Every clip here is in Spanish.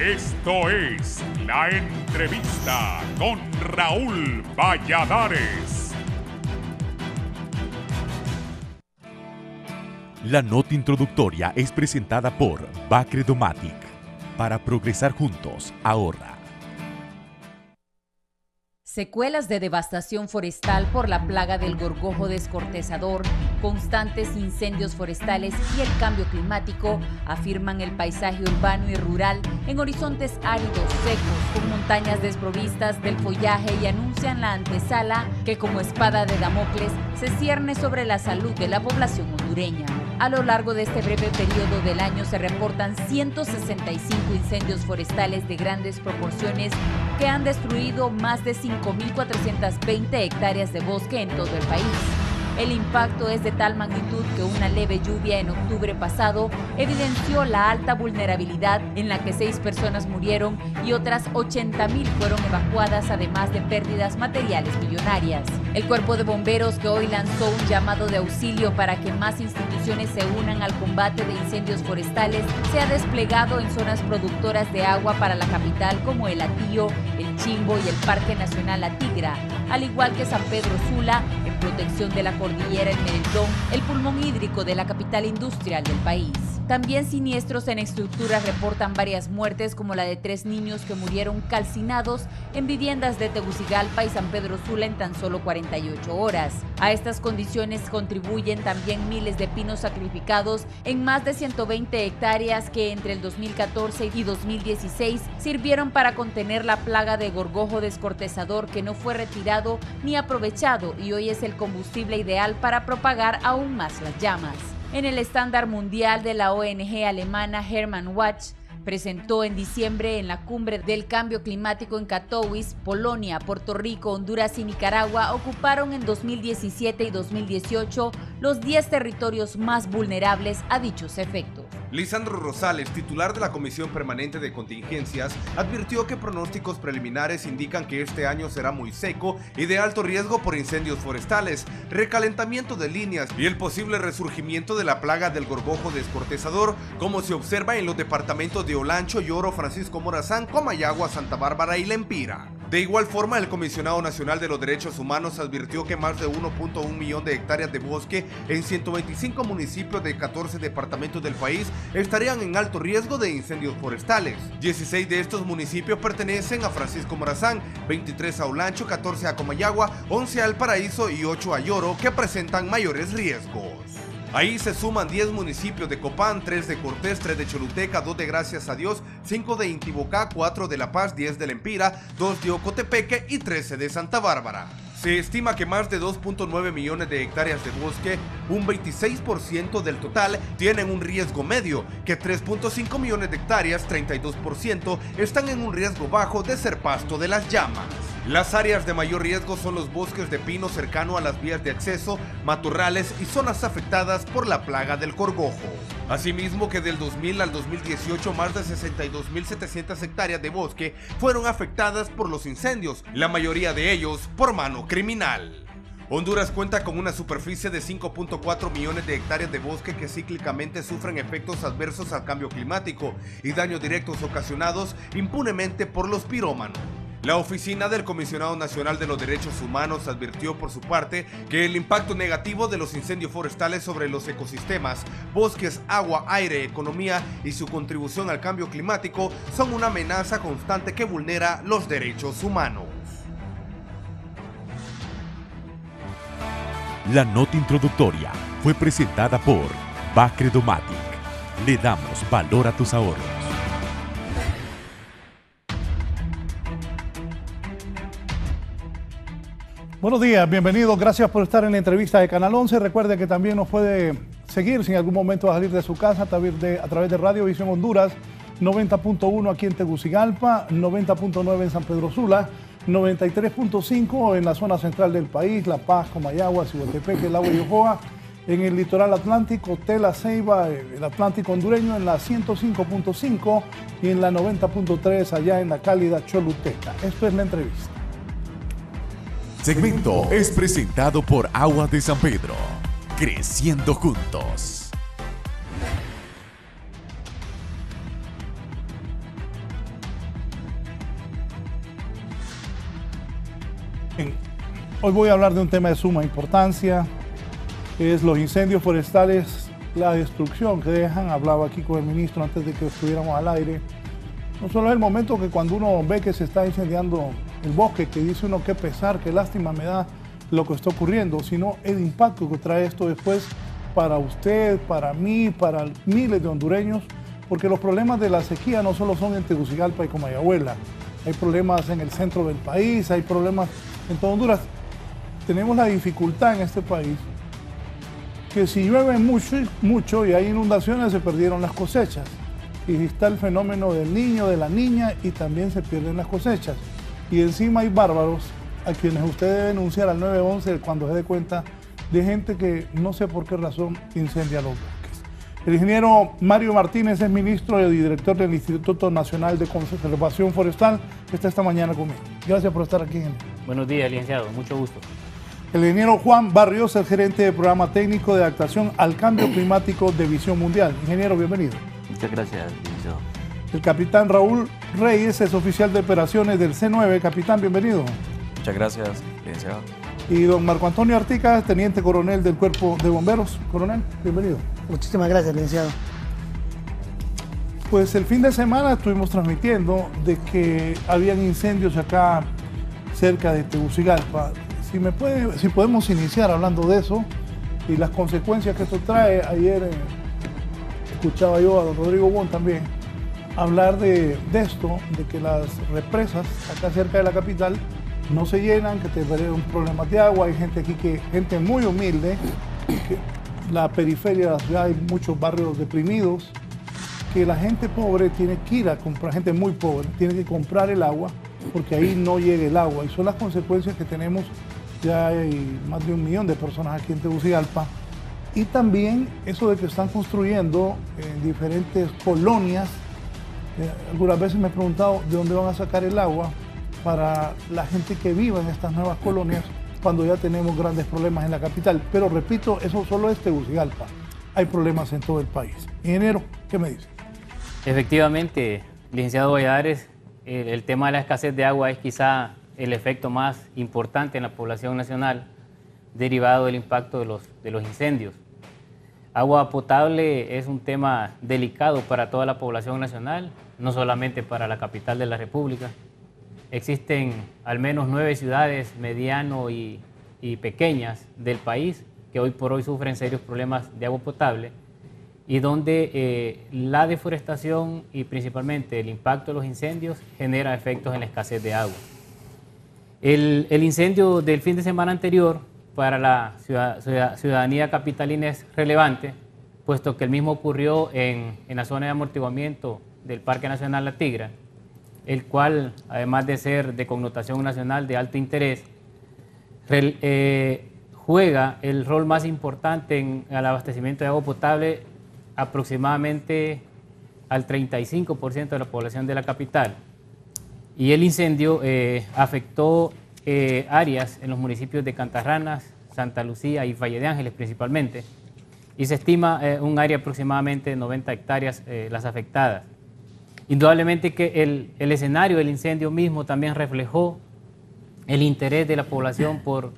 Esto es La Entrevista con Raúl Valladares. La nota introductoria es presentada por Bacredomatic. Para progresar juntos, ahorra. Secuelas de devastación forestal por la plaga del gorgojo descortezador, constantes incendios forestales y el cambio climático afirman el paisaje urbano y rural en horizontes áridos, secos, con montañas desprovistas del follaje y anuncian la antesala que como espada de Damocles se cierne sobre la salud de la población hondureña. A lo largo de este breve periodo del año se reportan 165 incendios forestales de grandes proporciones que han destruido más de 5.420 hectáreas de bosque en todo el país. El impacto es de tal magnitud que una leve lluvia en octubre pasado evidenció la alta vulnerabilidad en la que 6 personas murieron y otras 80.000 fueron evacuadas, además de pérdidas materiales millonarias. El Cuerpo de Bomberos, que hoy lanzó un llamado de auxilio para que más instituciones se unan al combate de incendios forestales, se ha desplegado en zonas productoras de agua para la capital como el Atillo, el Chimbo y el Parque Nacional La Tigra, al igual que San Pedro Sula, en protección de la cordillera en Merendón, el pulmón hídrico de la capital industrial del país. También siniestros en estructuras reportan varias muertes, como la de 3 niños que murieron calcinados en viviendas de Tegucigalpa y San Pedro Sula en tan solo 48 horas. A estas condiciones contribuyen también miles de pinos sacrificados en más de 120 hectáreas que entre el 2014 y 2016 sirvieron para contener la plaga de gorgojo descortezador, que no fue retirado ni aprovechado y hoy es el combustible ideal para propagar aún más las llamas. En el estándar mundial de la ONG alemana Hermann Watch, presentó en diciembre en la cumbre del cambio climático en Katowice, Polonia, Puerto Rico, Honduras y Nicaragua ocuparon en 2017 y 2018 los 10 territorios más vulnerables a dichos efectos. Lisandro Rosales, titular de la Comisión Permanente de Contingencias, advirtió que pronósticos preliminares indican que este año será muy seco y de alto riesgo por incendios forestales, recalentamiento de líneas y el posible resurgimiento de la plaga del gorgojo descortezador, como se observa en los departamentos de Olancho, Lloro, Francisco Morazán, Comayagua, Santa Bárbara y Lempira. De igual forma, el Comisionado Nacional de los Derechos Humanos advirtió que más de 1.1 millón de hectáreas de bosque en 125 municipios de 14 departamentos del país estarían en alto riesgo de incendios forestales. 16 de estos municipios pertenecen a Francisco Morazán, 23 a Olancho, 14 a Comayagua, 11 al Paraíso y 8 a Lloro, que presentan mayores riesgos. Ahí se suman 10 municipios de Copán, 3 de Cortés, 3 de Choluteca, 2 de Gracias a Dios, 5 de Intibocá, 4 de La Paz, 10 de Lempira, 2 de Ocotepeque y 13 de Santa Bárbara. Se estima que más de 2.9 millones de hectáreas de bosque, un 26% del total, tienen un riesgo medio, que 3.5 millones de hectáreas, 32%, están en un riesgo bajo de ser pasto de las llamas. Las áreas de mayor riesgo son los bosques de pino cercano a las vías de acceso, matorrales y zonas afectadas por la plaga del gorgojo. Asimismo, que del 2000 al 2018 más de 62.700 hectáreas de bosque fueron afectadas por los incendios, la mayoría de ellos por mano criminal. Honduras cuenta con una superficie de 5.4 millones de hectáreas de bosque que cíclicamente sufren efectos adversos al cambio climático y daños directos ocasionados impunemente por los pirómanos. La Oficina del Comisionado Nacional de los Derechos Humanos advirtió por su parte que el impacto negativo de los incendios forestales sobre los ecosistemas, bosques, agua, aire, economía y su contribución al cambio climático son una amenaza constante que vulnera los derechos humanos. La nota introductoria fue presentada por Bacredomatic. Le damos valor a tus ahorros. Buenos días, bienvenidos, gracias por estar en la entrevista de Canal 11. Recuerde que también nos puede seguir si en algún momento va a salir de su casa a través de Radio Visión Honduras, 90.1 aquí en Tegucigalpa, 90.9 en San Pedro Sula, 93.5 en la zona central del país, La Paz, Comayagua, Cihuatepeque, El Agua y Ojoa, en el litoral atlántico, Tela, Ceiba, el Atlántico hondureño en la 105.5 y en la 90.3 allá en la cálida Choluteca. Esto es la entrevista. Segmento es presentado por Agua de San Pedro. Creciendo juntos. Bien, hoy voy a hablar de un tema de suma importancia, es los incendios forestales, la destrucción que dejan. Hablaba aquí con el ministro antes de que estuviéramos al aire. No solo es el momento que cuando uno ve que se está incendiando el bosque, que dice uno qué pesar, qué lástima me da lo que está ocurriendo, sino el impacto que trae esto después para usted, para mí, para miles de hondureños, porque los problemas de la sequía no solo son en Tegucigalpa y Comayagüela, hay problemas en el centro del país, hay problemas en todo Honduras. Tenemos la dificultad en este país que si llueve mucho y hay inundaciones, se perdieron las cosechas. Y está el fenómeno del niño, de la niña, y también se pierden las cosechas. Y encima hay bárbaros a quienes usted debe denunciar al 911 cuando se dé cuenta de gente que no sé por qué razón incendia los bosques. El ingeniero Mario Martínez es ministro y director del Instituto Nacional de Conservación Forestal, que está esta mañana conmigo. Gracias por estar aquí. Buenos días, licenciado. Mucho gusto. El ingeniero Juan Barrios, el gerente de programa técnico de adaptación al cambio climático de Visión Mundial. Ingeniero, bienvenido. Muchas gracias, licenciado. El capitán Raúl Reyes es oficial de operaciones del C9. Capitán, bienvenido. Muchas gracias, licenciado. Y don Marco Antonio Artica, teniente coronel del Cuerpo de Bomberos. Coronel, bienvenido. Muchísimas gracias, licenciado. Pues el fin de semana estuvimos transmitiendo de que habían incendios acá cerca de Tegucigalpa. Si podemos iniciar hablando de eso y las consecuencias que esto trae. Ayer escuchaba yo a don Rodrigo Bon también hablar de esto, de que las represas acá cerca de la capital no se llenan, que tendrían problemas de agua. Hay gente aquí gente muy humilde, que la periferia de la ciudad hay muchos barrios deprimidos, que la gente pobre tiene que ir a comprar, gente muy pobre, tiene que comprar el agua porque ahí no llega el agua. Y son las consecuencias que tenemos. Ya hay más de 1 millón de personas aquí en Tegucigalpa. Y también eso de que están construyendo en diferentes colonias. Algunas veces me he preguntado de dónde van a sacar el agua para la gente que vive en estas nuevas colonias cuando ya tenemos grandes problemas en la capital. Pero repito, eso solo es Tegucigalpa. Hay problemas en todo el país. Ingeniero, ¿qué me dice? Efectivamente, licenciado Valladares, el tema de la escasez de agua es quizá el efecto más importante en la población nacional derivado del impacto de los incendios. Agua potable es un tema delicado para toda la población nacional, no solamente para la capital de la República. Existen al menos 9 ciudades mediano y pequeñas del país que hoy por hoy sufren serios problemas de agua potable y donde la deforestación y principalmente el impacto de los incendios genera efectos en la escasez de agua. El incendio del fin de semana anterior para la ciudadanía capitalina es relevante, puesto que el mismo ocurrió en la zona de amortiguamiento del Parque Nacional La Tigra, el cual, además de ser de connotación nacional de alto interés, juega el rol más importante en el abastecimiento de agua potable aproximadamente al 35% de la población de la capital. Y el incendio afectó áreas en los municipios de Cantarranas, Santa Lucía y Valle de Ángeles principalmente, y se estima un área aproximadamente de 90 hectáreas las afectadas. Indudablemente que el escenario del incendio mismo también reflejó el interés de la población por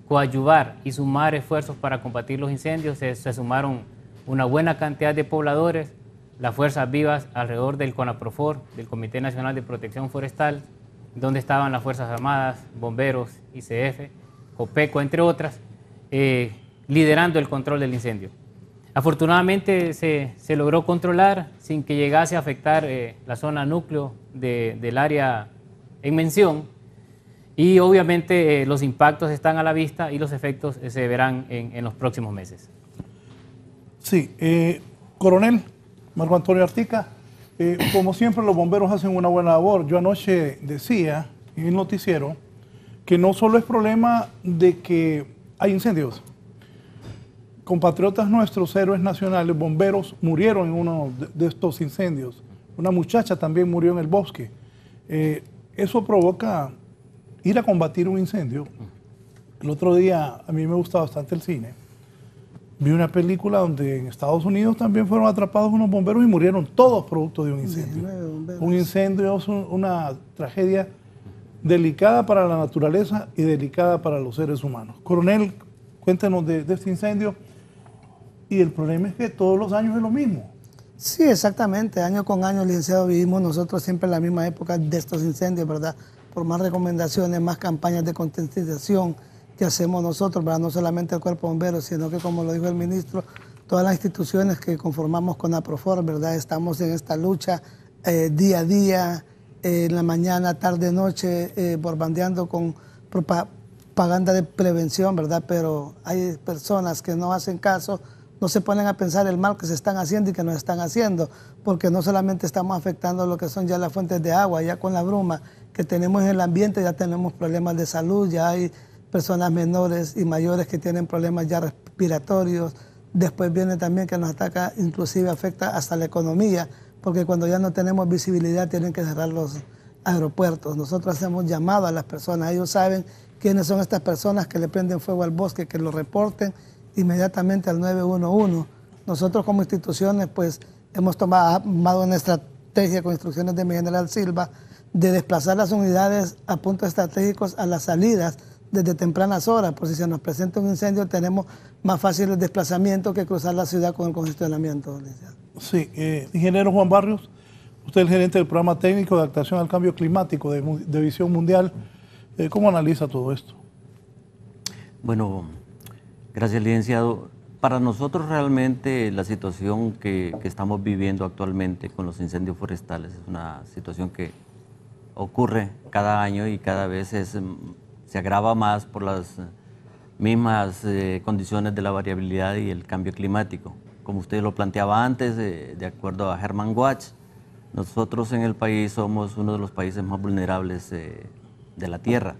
coadyuvar y sumar esfuerzos para combatir los incendios. Se sumaron una buena cantidad de pobladores, las fuerzas vivas alrededor del CONAPROFOR, del Comité Nacional de Protección Forestal, donde estaban las Fuerzas Armadas, bomberos, ICF, COPECO, entre otras, liderando el control del incendio. Afortunadamente se logró controlar sin que llegase a afectar la zona núcleo del área en mención, y obviamente los impactos están a la vista y los efectos se verán en los próximos meses. Sí, coronel Marco Antonio Artica, como siempre los bomberos hacen una buena labor. Yo anoche decía en el noticiero que no solo es problema de que hay incendios. Compatriotas nuestros, héroes nacionales, bomberos, murieron en uno de estos incendios. Una muchacha también murió en el bosque. Eso provoca ir a combatir un incendio. El otro día, a mí me gusta bastante el cine. Vi una película donde en Estados Unidos también fueron atrapados unos bomberos y murieron todos producto de un incendio. Un incendio es una tragedia delicada para la naturaleza y delicada para los seres humanos. Coronel, cuéntenos de este incendio. Y el problema es que todos los años es lo mismo. Sí, exactamente. Año con año, licenciado, vivimos nosotros siempre en la misma época de estos incendios, ¿verdad? Por más recomendaciones, más campañas de concientización que hacemos nosotros, ¿verdad? No solamente el Cuerpo de Bomberos, sino que, como lo dijo el ministro, todas las instituciones que conformamos con APROFOR, ¿verdad? Estamos en esta lucha día a día, en la mañana, tarde, noche, bombardeando con propaganda de prevención, ¿verdad? Pero hay personas que no hacen caso, no se ponen a pensar el mal que se están haciendo y que nos están haciendo, porque no solamente estamos afectando lo que son ya las fuentes de agua, ya con la bruma que tenemos en el ambiente ya tenemos problemas de salud, ya hay personas menores y mayores que tienen problemas ya respiratorios, después viene también que nos ataca, inclusive afecta hasta la economía, porque cuando ya no tenemos visibilidad tienen que cerrar los aeropuertos. Nosotros hacemos llamado a las personas, ellos saben quiénes son estas personas que le prenden fuego al bosque, que lo reporten inmediatamente al 911. Nosotros como instituciones pues hemos tomado una estrategia con instrucciones de mi general Silva de desplazar las unidades a puntos estratégicos a las salidas desde tempranas horas, por si se nos presenta un incendio tenemos más fácil el desplazamiento que cruzar la ciudad con el congestionamiento. Sí, ingeniero Juan Barrios, usted es el gerente del programa técnico de adaptación al cambio climático de Visión Mundial. ¿Cómo analiza todo esto? Bueno, gracias, licenciado. Para nosotros realmente la situación que estamos viviendo actualmente con los incendios forestales es una situación que ocurre cada año y cada vez se agrava más por las mismas condiciones de la variabilidad y el cambio climático. Como usted lo planteaba antes, de acuerdo a Herman Watch, nosotros en el país somos uno de los países más vulnerables de la Tierra.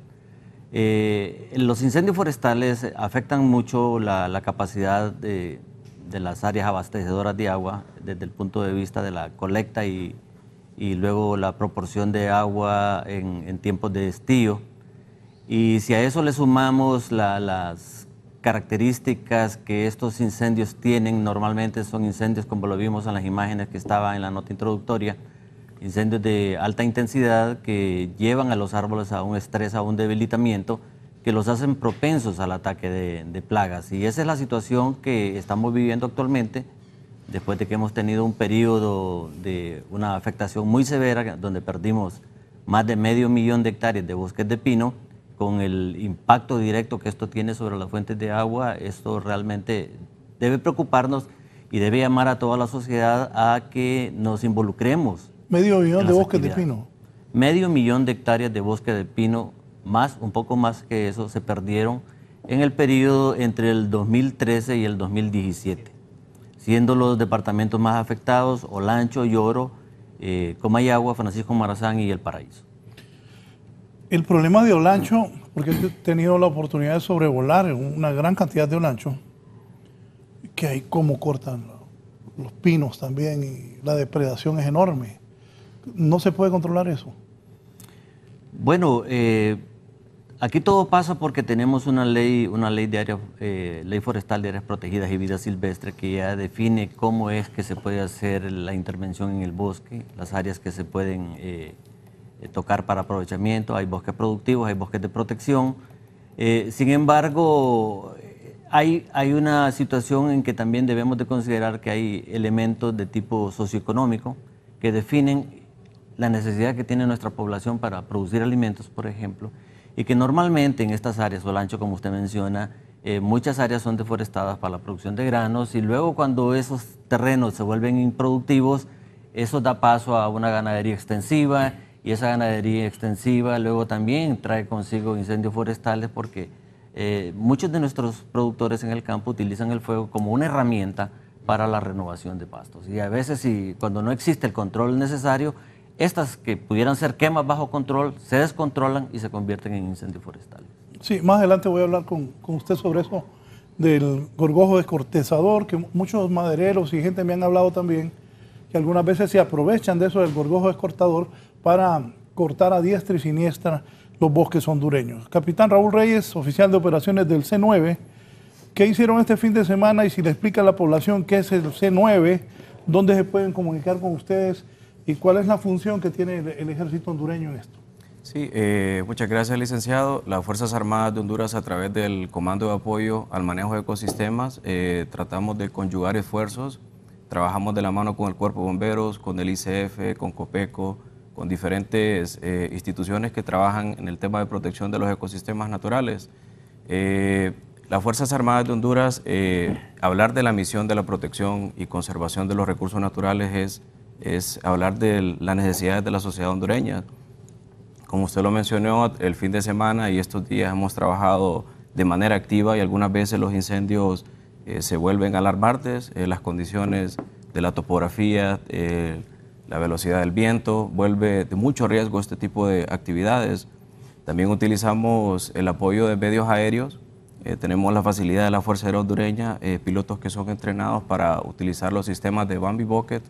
Los incendios forestales afectan mucho la capacidad de las áreas abastecedoras de agua desde el punto de vista de la colecta y luego la proporción de agua en tiempos de estío. Y si a eso le sumamos las características que estos incendios tienen, normalmente son incendios como lo vimos en las imágenes que estaban en la nota introductoria, incendios de alta intensidad que llevan a los árboles a un estrés, a un debilitamiento, que los hacen propensos al ataque de plagas. Y esa es la situación que estamos viviendo actualmente, después de que hemos tenido un periodo de una afectación muy severa, donde perdimos más de 500.000 de hectáreas de bosques de pino, con el impacto directo que esto tiene sobre las fuentes de agua. Esto realmente debe preocuparnos y debe llamar a toda la sociedad a que nos involucremos. 500.000 de bosques de pino. 500.000 de hectáreas de bosque de pino, un poco más que eso, se perdieron en el periodo entre el 2013 y el 2017, siendo los departamentos más afectados Olancho, Lloro, Comayagua, Francisco Morazán y El Paraíso. El problema de Olancho, porque he tenido la oportunidad de sobrevolar una gran cantidad de Olancho, que hay como cortan los pinos también y la depredación es enorme. ¿No se puede controlar eso? Bueno, aquí todo pasa porque tenemos una ley de área, ley forestal de áreas protegidas y vida silvestre que ya define cómo es que se puede hacer la intervención en el bosque, las áreas que se pueden tocar para aprovechamiento. Hay bosques productivos, hay bosques de protección. Sin embargo, hay una situación en que también debemos de considerar que hay elementos de tipo socioeconómico que definen la necesidad que tiene nuestra población para producir alimentos, por ejemplo, y que normalmente en estas áreas, Olancho, como usted menciona, muchas áreas son deforestadas para la producción de granos y luego cuando esos terrenos se vuelven improductivos, eso da paso a una ganadería extensiva y esa ganadería extensiva luego también trae consigo incendios forestales porque muchos de nuestros productores en el campo utilizan el fuego como una herramienta para la renovación de pastos y a veces cuando no existe el control necesario, estas que pudieran ser quemas bajo control se descontrolan y se convierten en incendios forestales. Sí, más adelante voy a hablar con usted sobre eso del gorgojo descortezador, que muchos madereros y gente me han hablado también, que algunas veces se aprovechan de eso del gorgojo descortador para cortar a diestra y siniestra los bosques hondureños. Capitán Raúl Reyes, oficial de operaciones del C9, ¿qué hicieron este fin de semana? Y si le explica a la población qué es el C9, dónde se pueden comunicar con ustedes y cuál es la función que tiene el ejército hondureño en esto. Sí, muchas gracias, licenciado. Las Fuerzas Armadas de Honduras, a través del Comando de Apoyo al Manejo de Ecosistemas, tratamos de conjugar esfuerzos. Trabajamos de la mano con el Cuerpo de Bomberos, con el ICF, con COPECO, con diferentes instituciones que trabajan en el tema de protección de los ecosistemas naturales. Las Fuerzas Armadas de Honduras, hablar de la misión de la protección y conservación de los recursos naturales es hablar de las necesidades de la sociedad hondureña. Como usted lo mencionó, el fin de semana y estos días hemos trabajado de manera activa y algunas veces los incendios se vuelven alarmantes, las condiciones de la topografía, la velocidad del viento, vuelve de mucho riesgo este tipo de actividades. También utilizamos el apoyo de medios aéreos, tenemos la facilidad de la Fuerza Aérea Hondureña, pilotos que son entrenados para utilizar los sistemas de Bambi Bucket,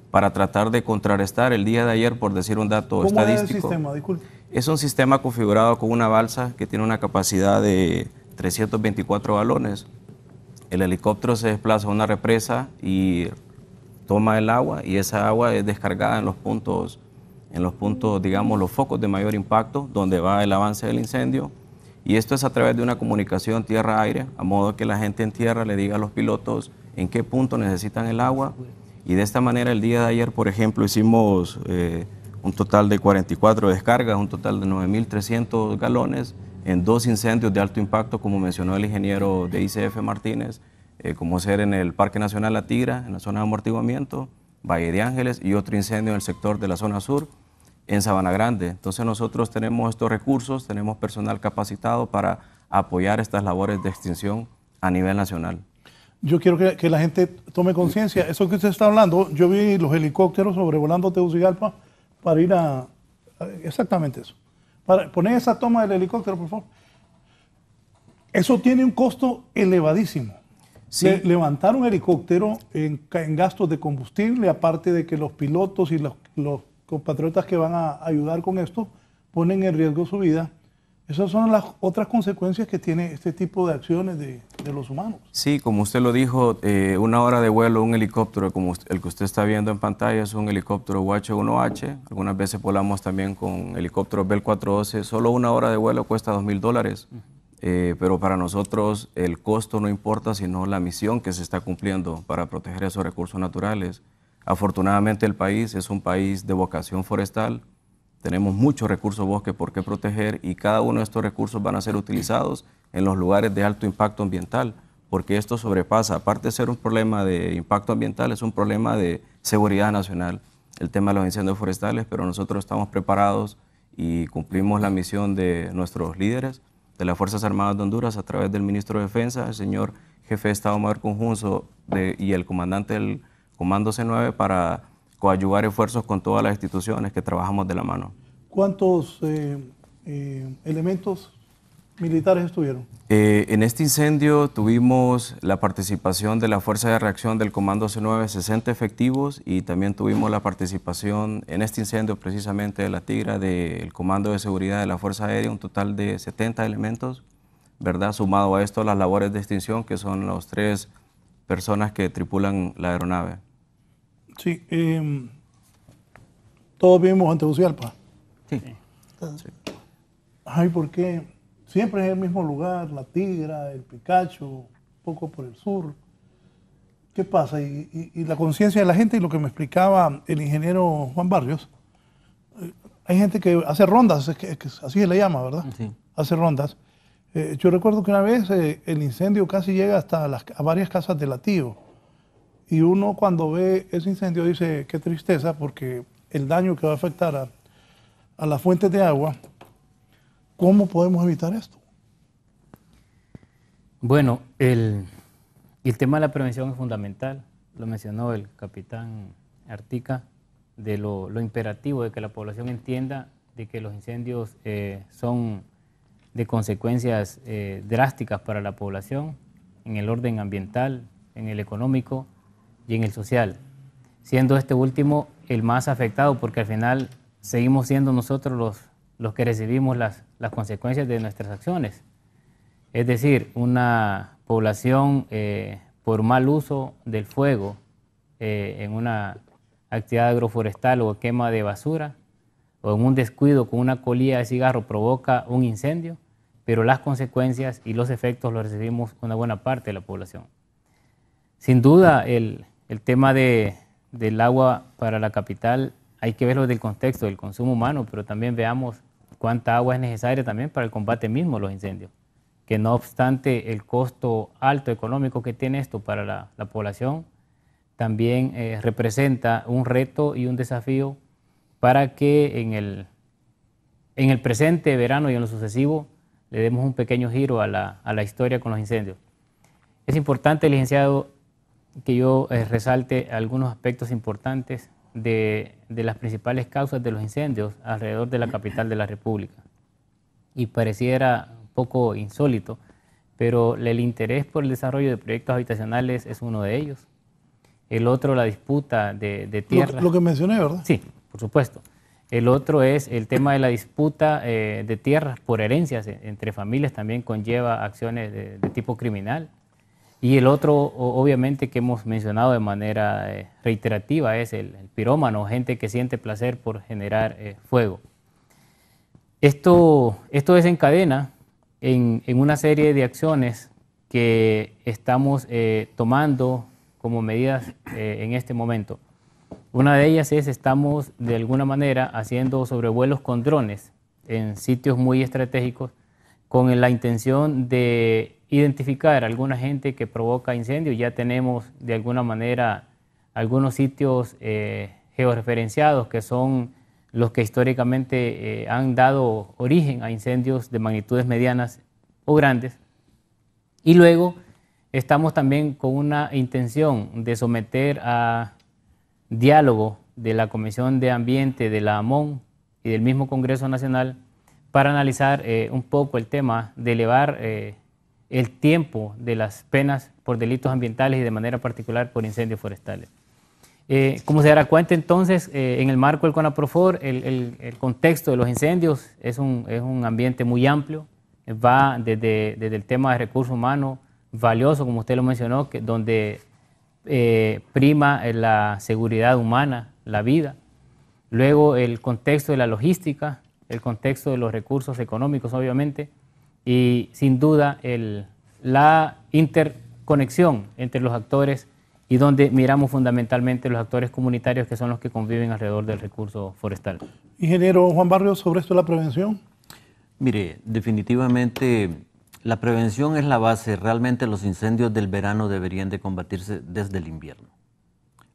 para tratar de contrarrestar. El día de ayer, por decir un dato estadístico. ¿Cómo es el sistema? Disculpe. Es un sistema configurado con una balsa que tiene una capacidad de 324 galones. El helicóptero se desplaza a una represa y toma el agua, y esa agua es descargada en los puntos, digamos, los focos de mayor impacto, donde va el avance del incendio. Y esto es a través de una comunicación tierra-aire, a modo que la gente en tierra le diga a los pilotos en qué punto necesitan el agua. Y de esta manera, el día de ayer, por ejemplo, hicimos un total de 44 descargas, un total de 9.300 galones en 2 incendios de alto impacto, como mencionó el ingeniero de ICF Martínez, como ser en el Parque Nacional La Tigra, en la zona de amortiguamiento, Valle de Ángeles, y otro incendio en el sector de la zona sur, en Sabana Grande. Entonces nosotros tenemos estos recursos, tenemos personal capacitado para apoyar estas labores de extinción a nivel nacional. Yo quiero que la gente tome conciencia. Eso que usted está hablando, yo vi los helicópteros sobrevolando Tegucigalpa para ir a exactamente eso. Para poner esa toma del helicóptero, por favor. Eso tiene un costo elevadísimo. Sí. Levantar un helicóptero en gastos de combustible, aparte de que los pilotos y los compatriotas que van a ayudar con esto ponen en riesgo su vida. Esas son las otras consecuencias que tiene este tipo de acciones de los humanos. Sí, como usted lo dijo, 1 hora de vuelo, un helicóptero como el que usted está viendo en pantalla es un helicóptero UH-1H. Algunas veces volamos también con helicópteros Bell 412. Solo 1 hora de vuelo cuesta $2.000. Pero para nosotros el costo no importa, sino la misión que se está cumpliendo para proteger esos recursos naturales. Afortunadamente el país es un país de vocación forestal. Tenemos muchos recursos bosque por qué proteger, y cada uno de estos recursos van a ser utilizados en los lugares de alto impacto ambiental, porque esto sobrepasa, aparte de ser un problema de impacto ambiental, es un problema de seguridad nacional, el tema de los incendios forestales, pero nosotros estamos preparados y cumplimos la misión de nuestros líderes de las Fuerzas Armadas de Honduras a través del Ministro de Defensa, el señor Jefe de Estado Mayor Conjunto y el comandante del Comando C9 para coadyuvar esfuerzos con todas las instituciones que trabajamos de la mano. ¿Cuántos elementos militares estuvieron? En este incendio tuvimos la participación de la Fuerza de Reacción del Comando C9, 60 efectivos, y también tuvimos la participación en este incendio precisamente de La Tigra del Comando de Seguridad de la Fuerza Aérea, un total de 70 elementos, ¿verdad? Sumado a esto las labores de extinción, que son las 3 personas que tripulan la aeronave. Sí, todos vivimos en Tegucigalpa. Sí. Ay, ¿por qué? Siempre es el mismo lugar, La Tigra, el Picacho, un poco por el sur. ¿Qué pasa? Y la conciencia de la gente, y lo que me explicaba el ingeniero Juan Barrios, hay gente que hace rondas, así se le llama, ¿verdad? Sí. Hace rondas. Yo recuerdo que una vez el incendio casi llega hasta a varias casas de Latío. Y uno cuando ve ese incendio dice, qué tristeza, porque el daño que va a afectar a las fuentes de agua, ¿cómo podemos evitar esto? Bueno, el tema de la prevención es fundamental. Lo mencionó el capitán Artica, de lo imperativo de que la población entienda de que los incendios son de consecuencias drásticas para la población, en el orden ambiental, en el económico y en el social, siendo este último el más afectado, porque al final seguimos siendo nosotros los que recibimos las consecuencias de nuestras acciones. Es decir, una población por mal uso del fuego en una actividad agroforestal o quema de basura o en un descuido con una colilla de cigarro provoca un incendio, pero las consecuencias y los efectos los recibimos una buena parte de la población. Sin duda, el tema del agua para la capital hay que verlo desde el contexto del consumo humano, pero también veamos cuánta agua es necesaria también para el combate mismo de los incendios, que no obstante el costo alto económico que tiene esto para la población, también representa un reto y un desafío para que en el presente verano y en lo sucesivo le demos un pequeño giro a la historia con los incendios. Es importante, licenciado, que yo resalte algunos aspectos importantes de las principales causas de los incendios alrededor de la capital de la República. Y pareciera un poco insólito, pero el interés por el desarrollo de proyectos habitacionales es uno de ellos. El otro, la disputa de tierras. Lo que mencioné, ¿verdad? Sí, por supuesto. El otro es el tema de la disputa de tierras por herencias entre familias, también conlleva acciones de tipo criminal. Y el otro, obviamente, que hemos mencionado de manera reiterativa, es el pirómano, gente que siente placer por generar fuego. Esto desencadena en una serie de acciones que estamos tomando como medidas en este momento. Una de ellas es, estamos de alguna manera haciendo sobrevuelos con drones en sitios muy estratégicos con la intención de identificar a alguna gente que provoca incendios. Ya tenemos de alguna manera algunos sitios georreferenciados que son los que históricamente han dado origen a incendios de magnitudes medianas o grandes. Y luego estamos también con una intención de someter a diálogo de la Comisión de Ambiente de la AMON y del mismo Congreso Nacional para analizar un poco el tema de elevar el tiempo de las penas por delitos ambientales y de manera particular por incendios forestales. Como se dará cuenta entonces, en el marco del CONAPROFOR, el contexto de los incendios es un ambiente muy amplio, va desde el tema de recursos humanos, valioso, como usted lo mencionó, donde prima la seguridad humana, la vida. Luego el contexto de la logística, el contexto de los recursos económicos, obviamente, y sin duda la interconexión entre los actores y donde miramos fundamentalmente los actores comunitarios que son los que conviven alrededor del recurso forestal. Ingeniero Juan Barrios, sobre esto de la prevención. Mire, definitivamente la prevención es la base. Realmente los incendios del verano deberían de combatirse desde el invierno.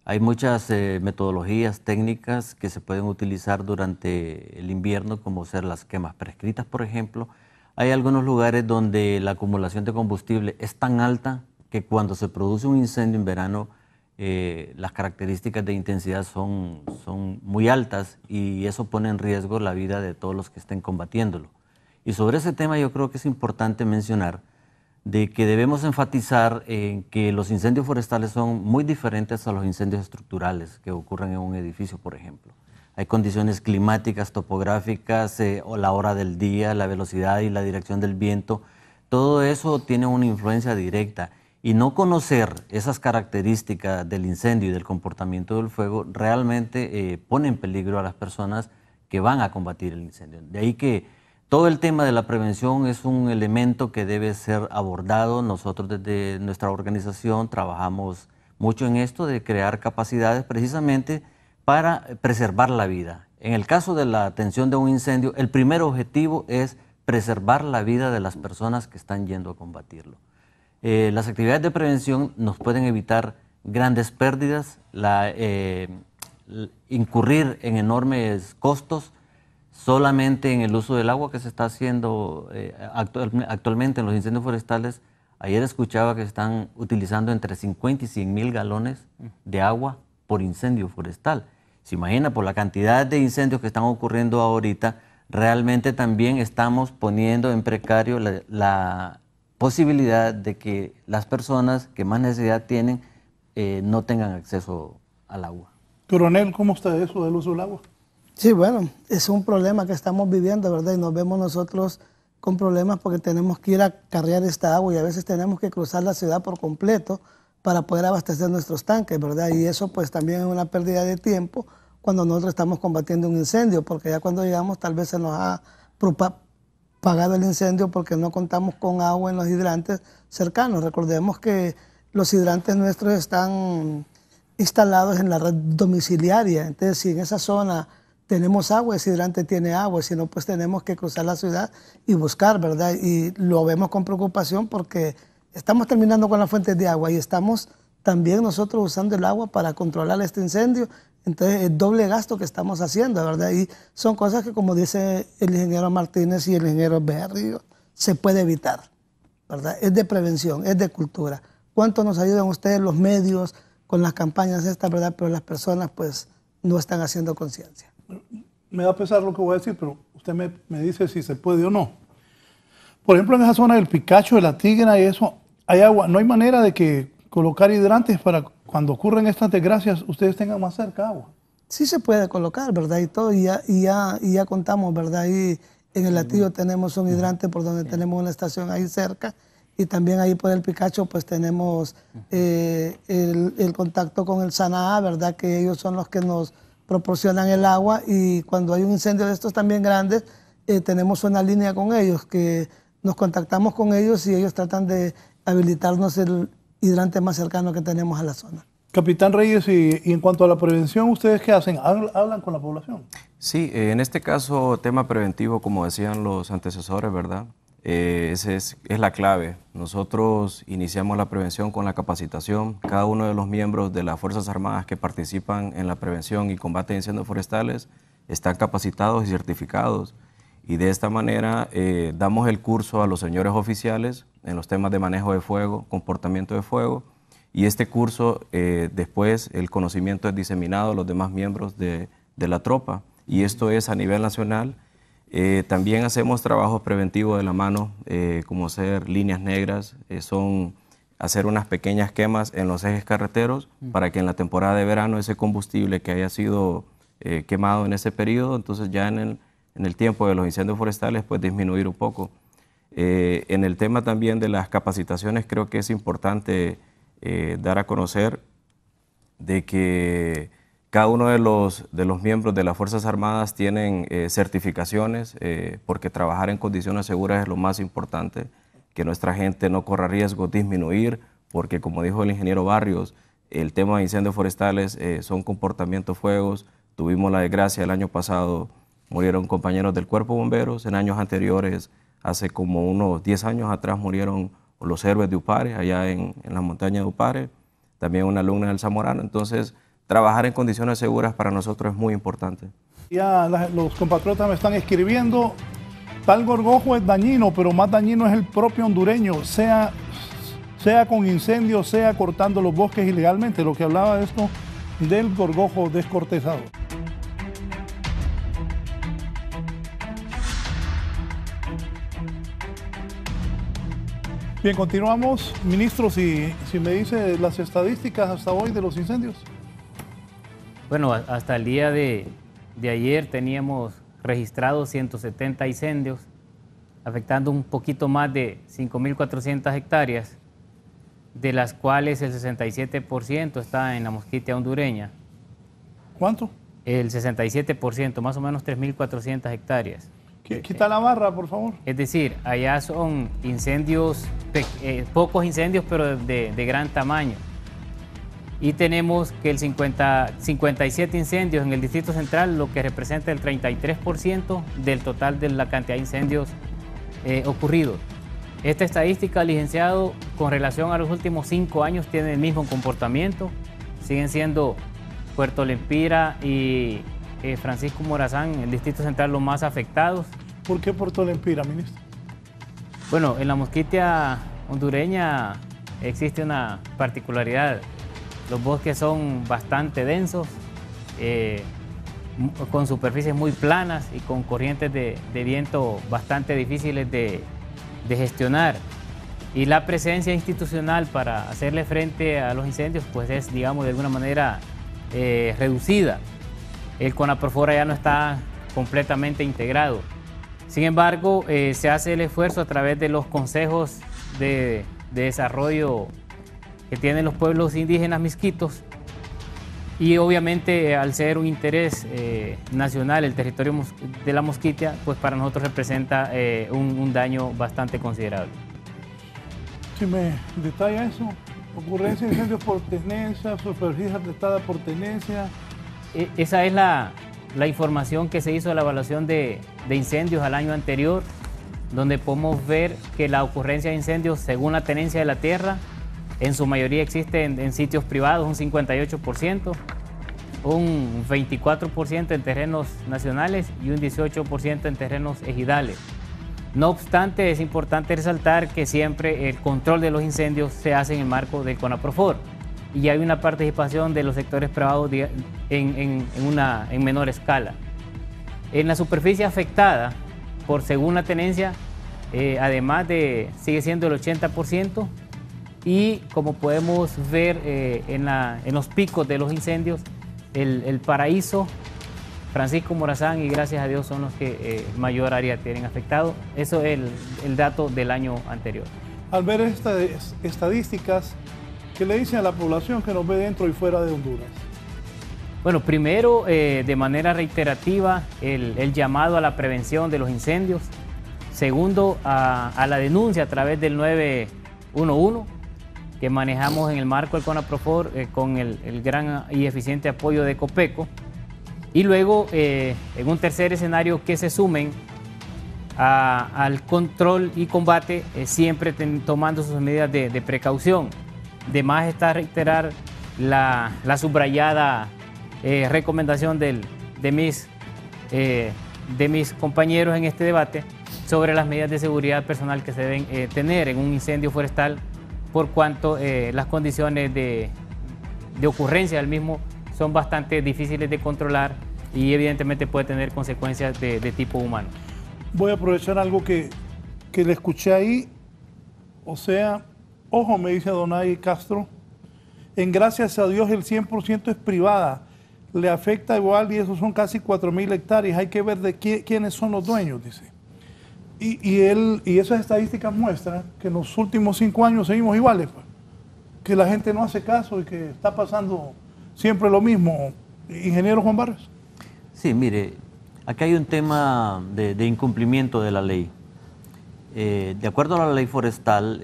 Hay muchas metodologías técnicas que se pueden utilizar durante el invierno, como ser las quemas prescritas, por ejemplo. Hay algunos lugares donde la acumulación de combustible es tan alta que cuando se produce un incendio en verano, las características de intensidad son muy altas y eso pone en riesgo la vida de todos los que estén combatiéndolo. Y sobre ese tema yo creo que es importante mencionar de que debemos enfatizar en que los incendios forestales son muy diferentes a los incendios estructurales que ocurren en un edificio, por ejemplo. Hay condiciones climáticas, topográficas, o la hora del día, la velocidad y la dirección del viento. Todo eso tiene una influencia directa. Y no conocer esas características del incendio y del comportamiento del fuego realmente pone en peligro a las personas que van a combatir el incendio. De ahí que todo el tema de la prevención es un elemento que debe ser abordado. Nosotros desde nuestra organización trabajamos mucho en esto de crear capacidades precisamente para preservar la vida. En el caso de la atención de un incendio, el primer objetivo es preservar la vida de las personas que están yendo a combatirlo. Las actividades de prevención nos pueden evitar grandes pérdidas, incurrir en enormes costos solamente en el uso del agua que se está haciendo actualmente en los incendios forestales. Ayer escuchaba que están utilizando entre 50 y 100 mil galones de agua por incendio forestal. Se imagina, por la cantidad de incendios que están ocurriendo ahorita, realmente también estamos poniendo en precario la posibilidad de que las personas que más necesidad tienen no tengan acceso al agua. Coronel, ¿cómo está eso del uso del agua? Sí, bueno, es un problema que estamos viviendo, ¿verdad? Y nos vemos nosotros con problemas porque tenemos que ir a cargar esta agua y a veces tenemos que cruzar la ciudad por completo para poder abastecer nuestros tanques, ¿verdad? Y eso pues también es una pérdida de tiempo, cuando nosotros estamos combatiendo un incendio, porque ya cuando llegamos tal vez se nos ha propagado el incendio porque no contamos con agua en los hidrantes cercanos. Recordemos que los hidrantes nuestros están instalados en la red domiciliaria, entonces si en esa zona tenemos agua, ese hidrante tiene agua, si no pues tenemos que cruzar la ciudad y buscar, ¿verdad? Y lo vemos con preocupación porque estamos terminando con las fuentes de agua y estamos también nosotros usando el agua para controlar este incendio. Entonces, el doble gasto que estamos haciendo, ¿verdad? Y son cosas que, como dice el ingeniero Martínez y el ingeniero Berrio, se puede evitar, ¿verdad? Es de prevención, es de cultura. ¿Cuánto nos ayudan ustedes los medios con las campañas estas, ¿verdad? Pero las personas, pues, no están haciendo conciencia. Me da pesar lo que voy a decir, pero usted me dice si se puede o no. Por ejemplo, en esa zona del Picacho, de la Tigra y eso, hay agua. No hay manera de que colocar hidrantes para cuando ocurren estas desgracias, ustedes tengan más cerca agua. Sí se puede colocar, ¿verdad? Y todo, y ya contamos, ¿verdad? Y en el Latillo tenemos un hidrante por donde tenemos una estación ahí cerca. Y también ahí por el Picacho, pues tenemos el contacto con el SANAA, ¿verdad? Que ellos son los que nos proporcionan el agua. Y cuando hay un incendio de estos también grandes, tenemos una línea con ellos, que nos contactamos con ellos y ellos tratan de habilitarnos el hidrante más cercano que tenemos a la zona. Capitán Reyes, y en cuanto a la prevención, ¿ustedes qué hacen? ¿Hablan con la población? Sí, en este caso, tema preventivo, como decían los antecesores, ¿verdad? Esa es la clave. Nosotros iniciamos la prevención con la capacitación. Cada uno de los miembros de las Fuerzas Armadas que participan en la prevención y combate de incendios forestales están capacitados y certificados. Y de esta manera damos el curso a los señores oficiales en los temas de manejo de fuego, comportamiento de fuego, y este curso después el conocimiento es diseminado a los demás miembros de la tropa, y esto es a nivel nacional. También hacemos trabajos preventivos de la mano, como hacer líneas negras, hacer unas pequeñas quemas en los ejes carreteros para que en la temporada de verano ese combustible que haya sido quemado en ese periodo, entonces ya en el tiempo de los incendios forestales, pues disminuir un poco. En el tema también de las capacitaciones, creo que es importante dar a conocer de que cada uno de los miembros de las Fuerzas Armadas tienen certificaciones, porque trabajar en condiciones seguras es lo más importante, que nuestra gente no corra riesgo, disminuir, porque como dijo el ingeniero Barrios, el tema de incendios forestales son comportamientos fuegos. Tuvimos la desgracia el año pasado, murieron compañeros del Cuerpo de Bomberos. En años anteriores, hace como unos 10 años atrás, murieron los héroes de Upare, allá en la montaña de Upare, también una alumna del Zamorano. Entonces, trabajar en condiciones seguras para nosotros es muy importante. Ya los compatriotas me están escribiendo, tal gorgojo es dañino, pero más dañino es el propio hondureño, sea con incendios, sea cortando los bosques ilegalmente, lo que hablaba de esto del gorgojo descortezado. Bien, continuamos. Ministro, si me dice las estadísticas hasta hoy de los incendios. Bueno, hasta el día de ayer teníamos registrados 170 incendios, afectando un poquito más de 5.400 hectáreas, de las cuales el 67% está en la Mosquitia hondureña. ¿Cuánto? El 67%, más o menos 3.400 hectáreas. Quita la barra, por favor. Es decir, allá son incendios, pocos incendios, pero de gran tamaño. Y tenemos que el 57 incendios en el Distrito Central, lo que representa el 33% del total de la cantidad de incendios ocurridos. Esta estadística, licenciado, con relación a los últimos 5 años, tiene el mismo comportamiento. Siguen siendo Puerto Lempira y Francisco Morazán, el Distrito Central, los más afectados. ¿Por qué Puerto Lempira, ministro? Bueno, en la Mosquitia hondureña existe una particularidad. Los bosques son bastante densos, con superficies muy planas y con corrientes de viento bastante difíciles de gestionar. Y la presencia institucional para hacerle frente a los incendios, pues es, digamos, de alguna manera reducida. El CONAPROFOR ya no está completamente integrado. Sin embargo, se hace el esfuerzo a través de los consejos de desarrollo que tienen los pueblos indígenas misquitos, Y obviamente al ser un interés nacional el territorio de la Mosquitia, pues para nosotros representa un daño bastante considerable. Si me detalla eso, ocurrencia de incendios por tenencia, superficie afectada por tenencia. Esa es la información que se hizo de la evaluación de incendios al año anterior, donde podemos ver que la ocurrencia de incendios según la tenencia de la tierra en su mayoría existe en sitios privados, un 58%, un 24% en terrenos nacionales y un 18% en terrenos ejidales. No obstante, es importante resaltar que siempre el control de los incendios se hace en el marco del CONAPROFOR y hay una participación de los sectores privados en menor escala. En la superficie afectada, según la tenencia, además sigue siendo el 80%, y como podemos ver en los picos de los incendios, el Paraíso, Francisco Morazán y gracias a Dios son los que mayor área tienen afectado. Eso es el dato del año anterior. Al ver estas estadísticas, ¿qué le dicen a la población que nos ve dentro y fuera de Honduras? Bueno, primero, de manera reiterativa, el llamado a la prevención de los incendios. Segundo, a la denuncia a través del 911, que manejamos en el marco del CONAPROFOR con el gran y eficiente apoyo de Copeco. Y luego, en un tercer escenario, que se sumen al control y combate, siempre tomando sus medidas de precaución. De más está reiterar la subrayada recomendación de mis compañeros en este debate sobre las medidas de seguridad personal que se deben tener en un incendio forestal, por cuanto las condiciones de ocurrencia del mismo son bastante difíciles de controlar y evidentemente puede tener consecuencias de tipo humano. Voy a aprovechar algo que le escuché ahí, o sea, ojo, me dice Donay Castro, en gracias a Dios el 100% es privada, le afecta igual y eso son casi 4.000 hectáreas, hay que ver de quiénes son los dueños, dice. Y esas estadísticas muestran que en los últimos 5 años seguimos iguales, pues, que la gente no hace caso y que está pasando siempre lo mismo. Ingeniero Juan Barrios. Sí, mire, aquí hay un tema de incumplimiento de la ley. De acuerdo a la ley forestal,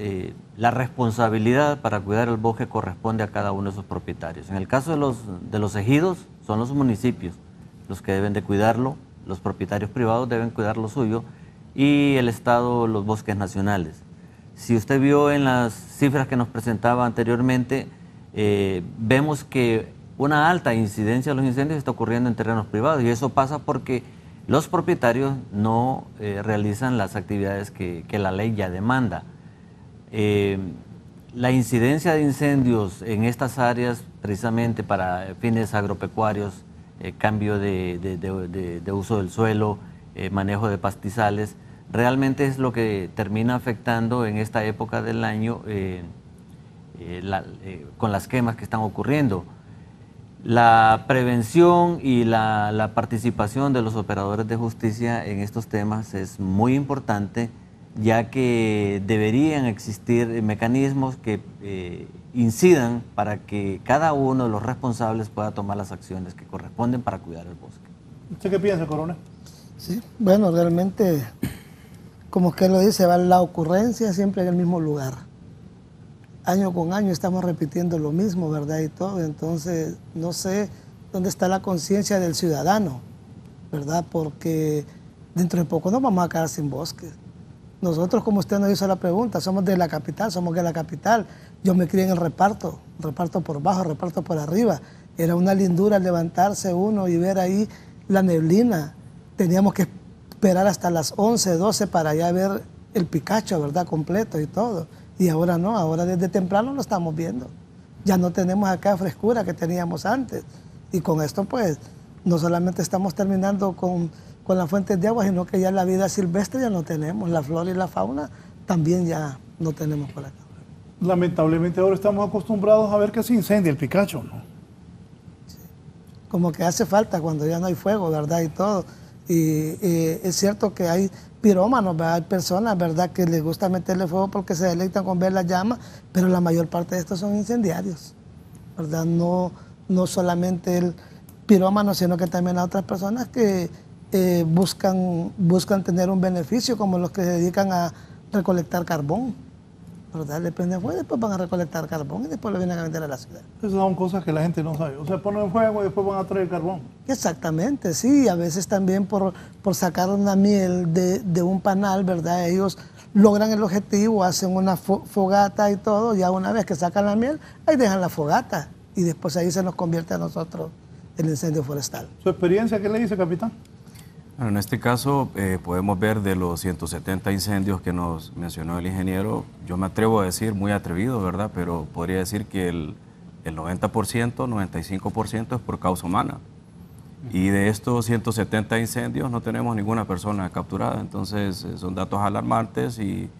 la responsabilidad para cuidar el bosque corresponde a cada uno de sus propietarios. En el caso de los ejidos, son los municipios los que deben de cuidarlo, los propietarios privados deben cuidar lo suyo y el Estado los bosques nacionales. Si usted vio en las cifras que nos presentaba anteriormente, vemos que una alta incidencia de los incendios está ocurriendo en terrenos privados y eso pasa porque los propietarios no realizan las actividades que la ley ya demanda. La incidencia de incendios en estas áreas, precisamente para fines agropecuarios, cambio de uso del suelo, manejo de pastizales, realmente es lo que termina afectando en esta época del año con las quemas que están ocurriendo. La prevención y la participación de los operadores de justicia en estos temas es muy importante, ya que deberían existir mecanismos que incidan para que cada uno de los responsables pueda tomar las acciones que corresponden para cuidar el bosque. ¿Usted qué piensa, coronel? Sí, bueno, realmente, como usted lo dice, va la ocurrencia siempre en el mismo lugar. Año con año estamos repitiendo lo mismo, ¿verdad? Y todo, entonces no sé dónde está la conciencia del ciudadano, ¿verdad? Porque dentro de poco nos vamos a quedar sin bosques. Nosotros, como usted nos hizo la pregunta, somos de la capital, somos de la capital. Yo me crié en el reparto por bajo, reparto por arriba. Era una lindura levantarse uno y ver ahí la neblina. Teníamos que esperar hasta las 11, 12 para ya ver el Picacho, ¿verdad? Completo y todo. Y ahora no, ahora desde temprano lo estamos viendo. Ya no tenemos acá frescura que teníamos antes. Y con esto, pues, no solamente estamos terminando con las fuentes de agua, sino que ya la vida silvestre ya no tenemos. La flora y la fauna también ya no tenemos por acá. Lamentablemente ahora estamos acostumbrados a ver que se incendia el Picacho, ¿no? Sí. Como que hace falta cuando ya no hay fuego, ¿verdad? Y todo. Y es cierto que hay pirómanos, ¿verdad? Hay personas, ¿verdad?, que les gusta meterle fuego porque se deleitan con ver las llamas, pero la mayor parte de estos son incendiarios, ¿verdad? No no solamente el pirómano, sino que también a otras personas que buscan tener un beneficio, como los que se dedican a recolectar carbón, ¿verdad? Le prenden fuego y después van a recolectar carbón y después lo vienen a vender a la ciudad. Esas son cosas que la gente no sabe. O sea, ponen fuego y después van a traer carbón. Exactamente, sí. A veces también por sacar una miel de un panal, ¿verdad? Ellos logran el objetivo, hacen una fogata y todo. Ya una vez que sacan la miel, ahí dejan la fogata. Y después ahí se nos convierte a nosotros el incendio forestal. ¿Su experiencia qué le dice, capitán? Bueno, en este caso podemos ver de los 170 incendios que nos mencionó el ingeniero, yo me atrevo a decir, muy atrevido, ¿verdad? Pero podría decir que el 90%, 95% es por causa humana. Y de estos 170 incendios no tenemos ninguna persona capturada, entonces son datos alarmantes y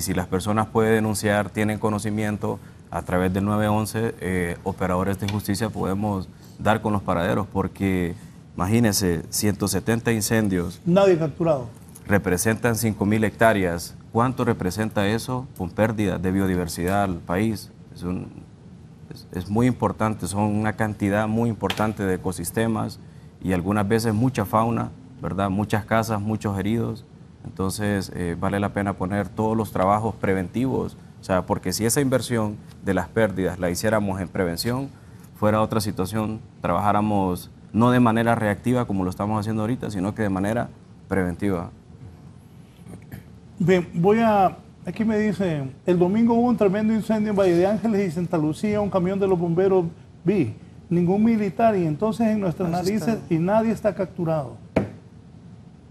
si las personas pueden denunciar, tienen conocimiento a través del 911, operadores de justicia podemos dar con los paraderos, porque imagínense, 170 incendios. Nadie capturado. Representan 5.000 hectáreas. ¿Cuánto representa eso con pérdida de biodiversidad al país? Es muy importante, son una cantidad muy importante de ecosistemas y algunas veces mucha fauna, ¿verdad? Muchas casas, muchos heridos. Entonces vale la pena poner todos los trabajos preventivos, o sea, porque si esa inversión de las pérdidas la hiciéramos en prevención, fuera otra situación, trabajáramos no de manera reactiva como lo estamos haciendo ahorita, sino que de manera preventiva. Bien, aquí me dice, el domingo hubo un tremendo incendio en Valle de Ángeles y Santa Lucía, un camión de los bomberos vi, ningún militar y entonces en nuestras narices y nadie está capturado.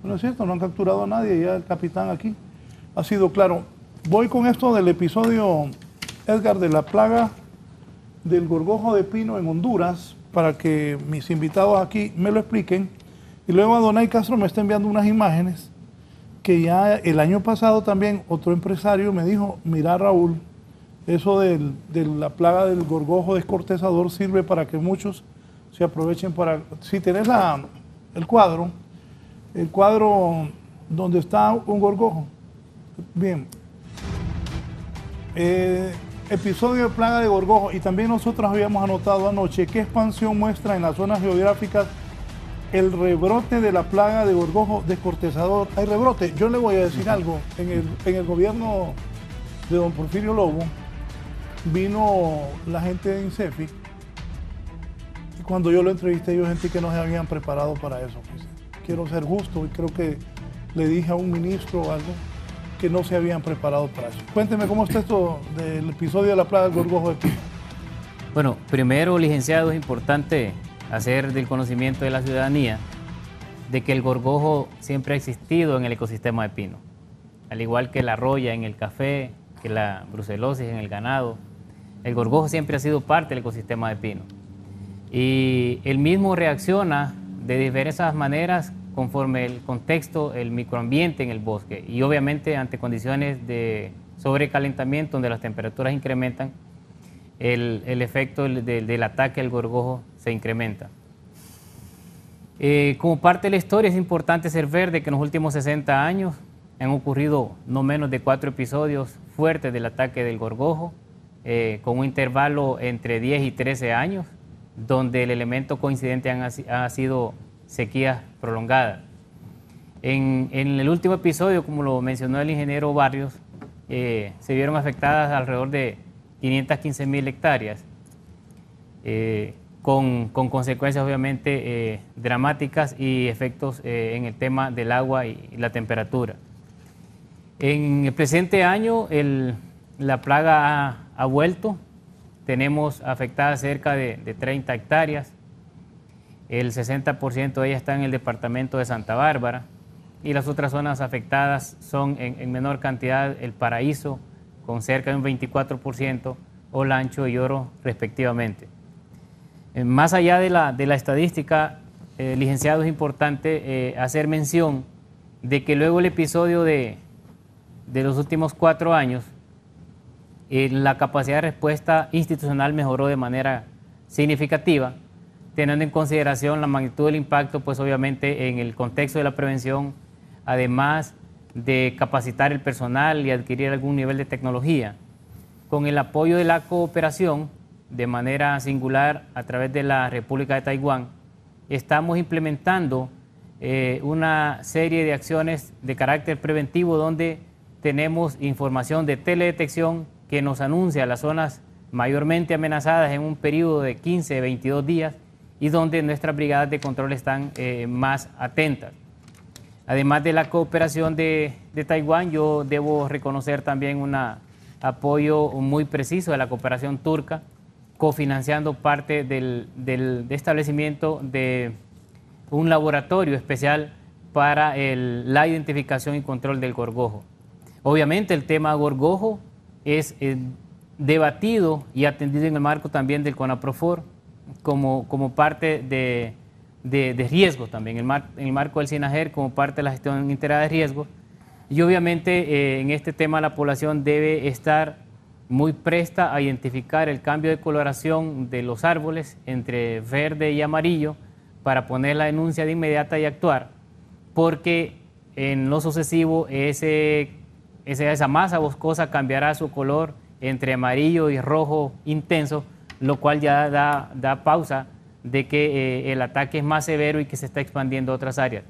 No es cierto, no han capturado a nadie, ya el capitán aquí ha sido claro. Voy con esto del episodio, Edgar, de la plaga del gorgojo de pino en Honduras, para que mis invitados aquí me lo expliquen. Y luego Adonai Castro me está enviando unas imágenes que ya el año pasado también otro empresario me dijo, mira Raúl, eso de la plaga del gorgojo descortezador sirve para que muchos se aprovechen para... Si tenés el cuadro donde está un gorgojo. Bien. Episodio de plaga de gorgojo, y también nosotros habíamos anotado anoche qué expansión muestra en las zonas geográficas el rebrote de la plaga de gorgojo descortezador. Hay rebrote. Yo le voy a decir algo, en el gobierno de don Porfirio Lobo vino la gente de INCEFI y cuando yo lo entrevisté yo sentí que no se habían preparado para eso. Pues, quiero ser justo y creo que le dije a un ministro o algo que no se habían preparado para eso. Cuénteme cómo está esto del episodio de la plaga del gorgojo de pino. Bueno, primero, licenciado, es importante hacer del conocimiento de la ciudadanía de que el gorgojo siempre ha existido en el ecosistema de pino, al igual que la roya en el café, que la brucelosis en el ganado. El gorgojo siempre ha sido parte del ecosistema de pino y él mismo reacciona de diversas maneras conforme el contexto, el microambiente en el bosque y obviamente ante condiciones de sobrecalentamiento donde las temperaturas incrementan, el efecto del ataque al gorgojo se incrementa. Como parte de la historia es importante ver de que en los últimos 60 años han ocurrido no menos de 4 episodios fuertes del ataque del gorgojo, con un intervalo entre 10 y 13 años, donde el elemento coincidente ha sido sequías prolongadas. En el último episodio, como lo mencionó el ingeniero Barrios, se vieron afectadas alrededor de 515.000 hectáreas, con consecuencias obviamente dramáticas y efectos en el tema del agua y la temperatura. En el presente año la plaga ha vuelto, tenemos afectadas cerca de 30 hectáreas, el 60% de ellas está en el departamento de Santa Bárbara y las otras zonas afectadas son en menor cantidad el Paraíso, con cerca de un 24%, Olancho y Oro respectivamente. Más allá de la estadística, licenciado, es importante hacer mención de que luego el episodio de los últimos 4 años, la capacidad de respuesta institucional mejoró de manera significativa, teniendo en consideración la magnitud del impacto, pues obviamente en el contexto de la prevención, además de capacitar el personal y adquirir algún nivel de tecnología. Con el apoyo de la cooperación, de manera singular a través de la República de Taiwán, estamos implementando una serie de acciones de carácter preventivo donde tenemos información de teledetección que nos anuncia las zonas mayormente amenazadas en un periodo de 15, 22 días y donde nuestras brigadas de control están más atentas. Además de la cooperación de Taiwán, yo debo reconocer también un apoyo muy preciso de la cooperación turca, cofinanciando parte del establecimiento de un laboratorio especial para la identificación y control del gorgojo. Obviamente el tema gorgojo es debatido y atendido en el marco también del CONAPROFOR como parte de riesgos también, en el marco del SINAGER como parte de la gestión integrada de riesgos. Y obviamente en este tema la población debe estar muy presta a identificar el cambio de coloración de los árboles entre verde y amarillo para poner la denuncia de inmediata y actuar, porque en lo sucesivo esa masa boscosa cambiará su color entre amarillo y rojo intenso, lo cual ya da pausa de que el ataque es más severo y que se está expandiendo a otras áreas.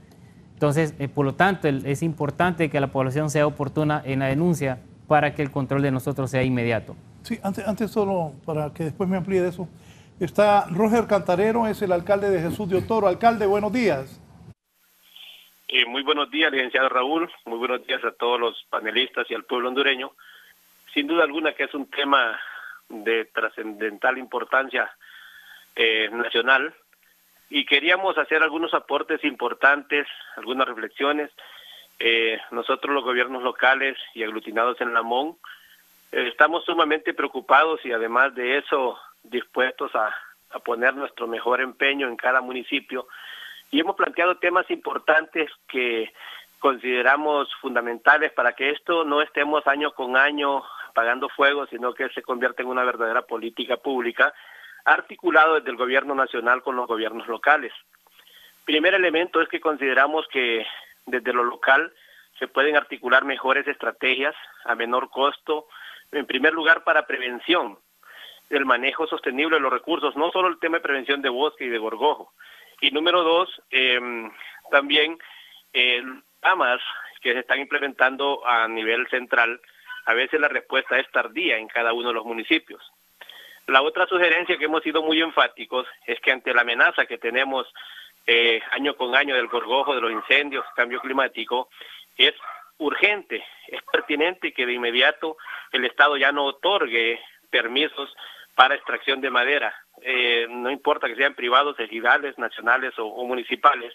Entonces, por lo tanto, es importante que la población sea oportuna en la denuncia para que el control de nosotros sea inmediato. Sí, antes solo para que después me amplíe de eso. Está Roger Cantarero, es el alcalde de Jesús de Otoro. Alcalde, buenos días. Muy buenos días, licenciado Raúl. Muy buenos días a todos los panelistas y al pueblo hondureño. Sin duda alguna que es un tema de trascendental importancia nacional y queríamos hacer algunos aportes importantes, algunas reflexiones. Nosotros los gobiernos locales y aglutinados en la MON estamos sumamente preocupados y además de eso dispuestos a poner nuestro mejor empeño en cada municipio y hemos planteado temas importantes que consideramos fundamentales para que esto no estemos año con año apagando fuego, sino que se convierta en una verdadera política pública articulado desde el gobierno nacional con los gobiernos locales. Primer elemento es que consideramos que desde lo local se pueden articular mejores estrategias a menor costo, en primer lugar para prevención, el manejo sostenible de los recursos, no solo el tema de prevención de bosque y de gorgojo. Y número dos, también programas que se están implementando a nivel central, a veces la respuesta es tardía en cada uno de los municipios. La otra sugerencia que hemos sido muy enfáticos es que ante la amenaza que tenemos año con año del gorgojo, de los incendios, cambio climático, es urgente, es pertinente que de inmediato el Estado ya no otorgue permisos para extracción de madera, no importa que sean privados, ejidales, nacionales o municipales,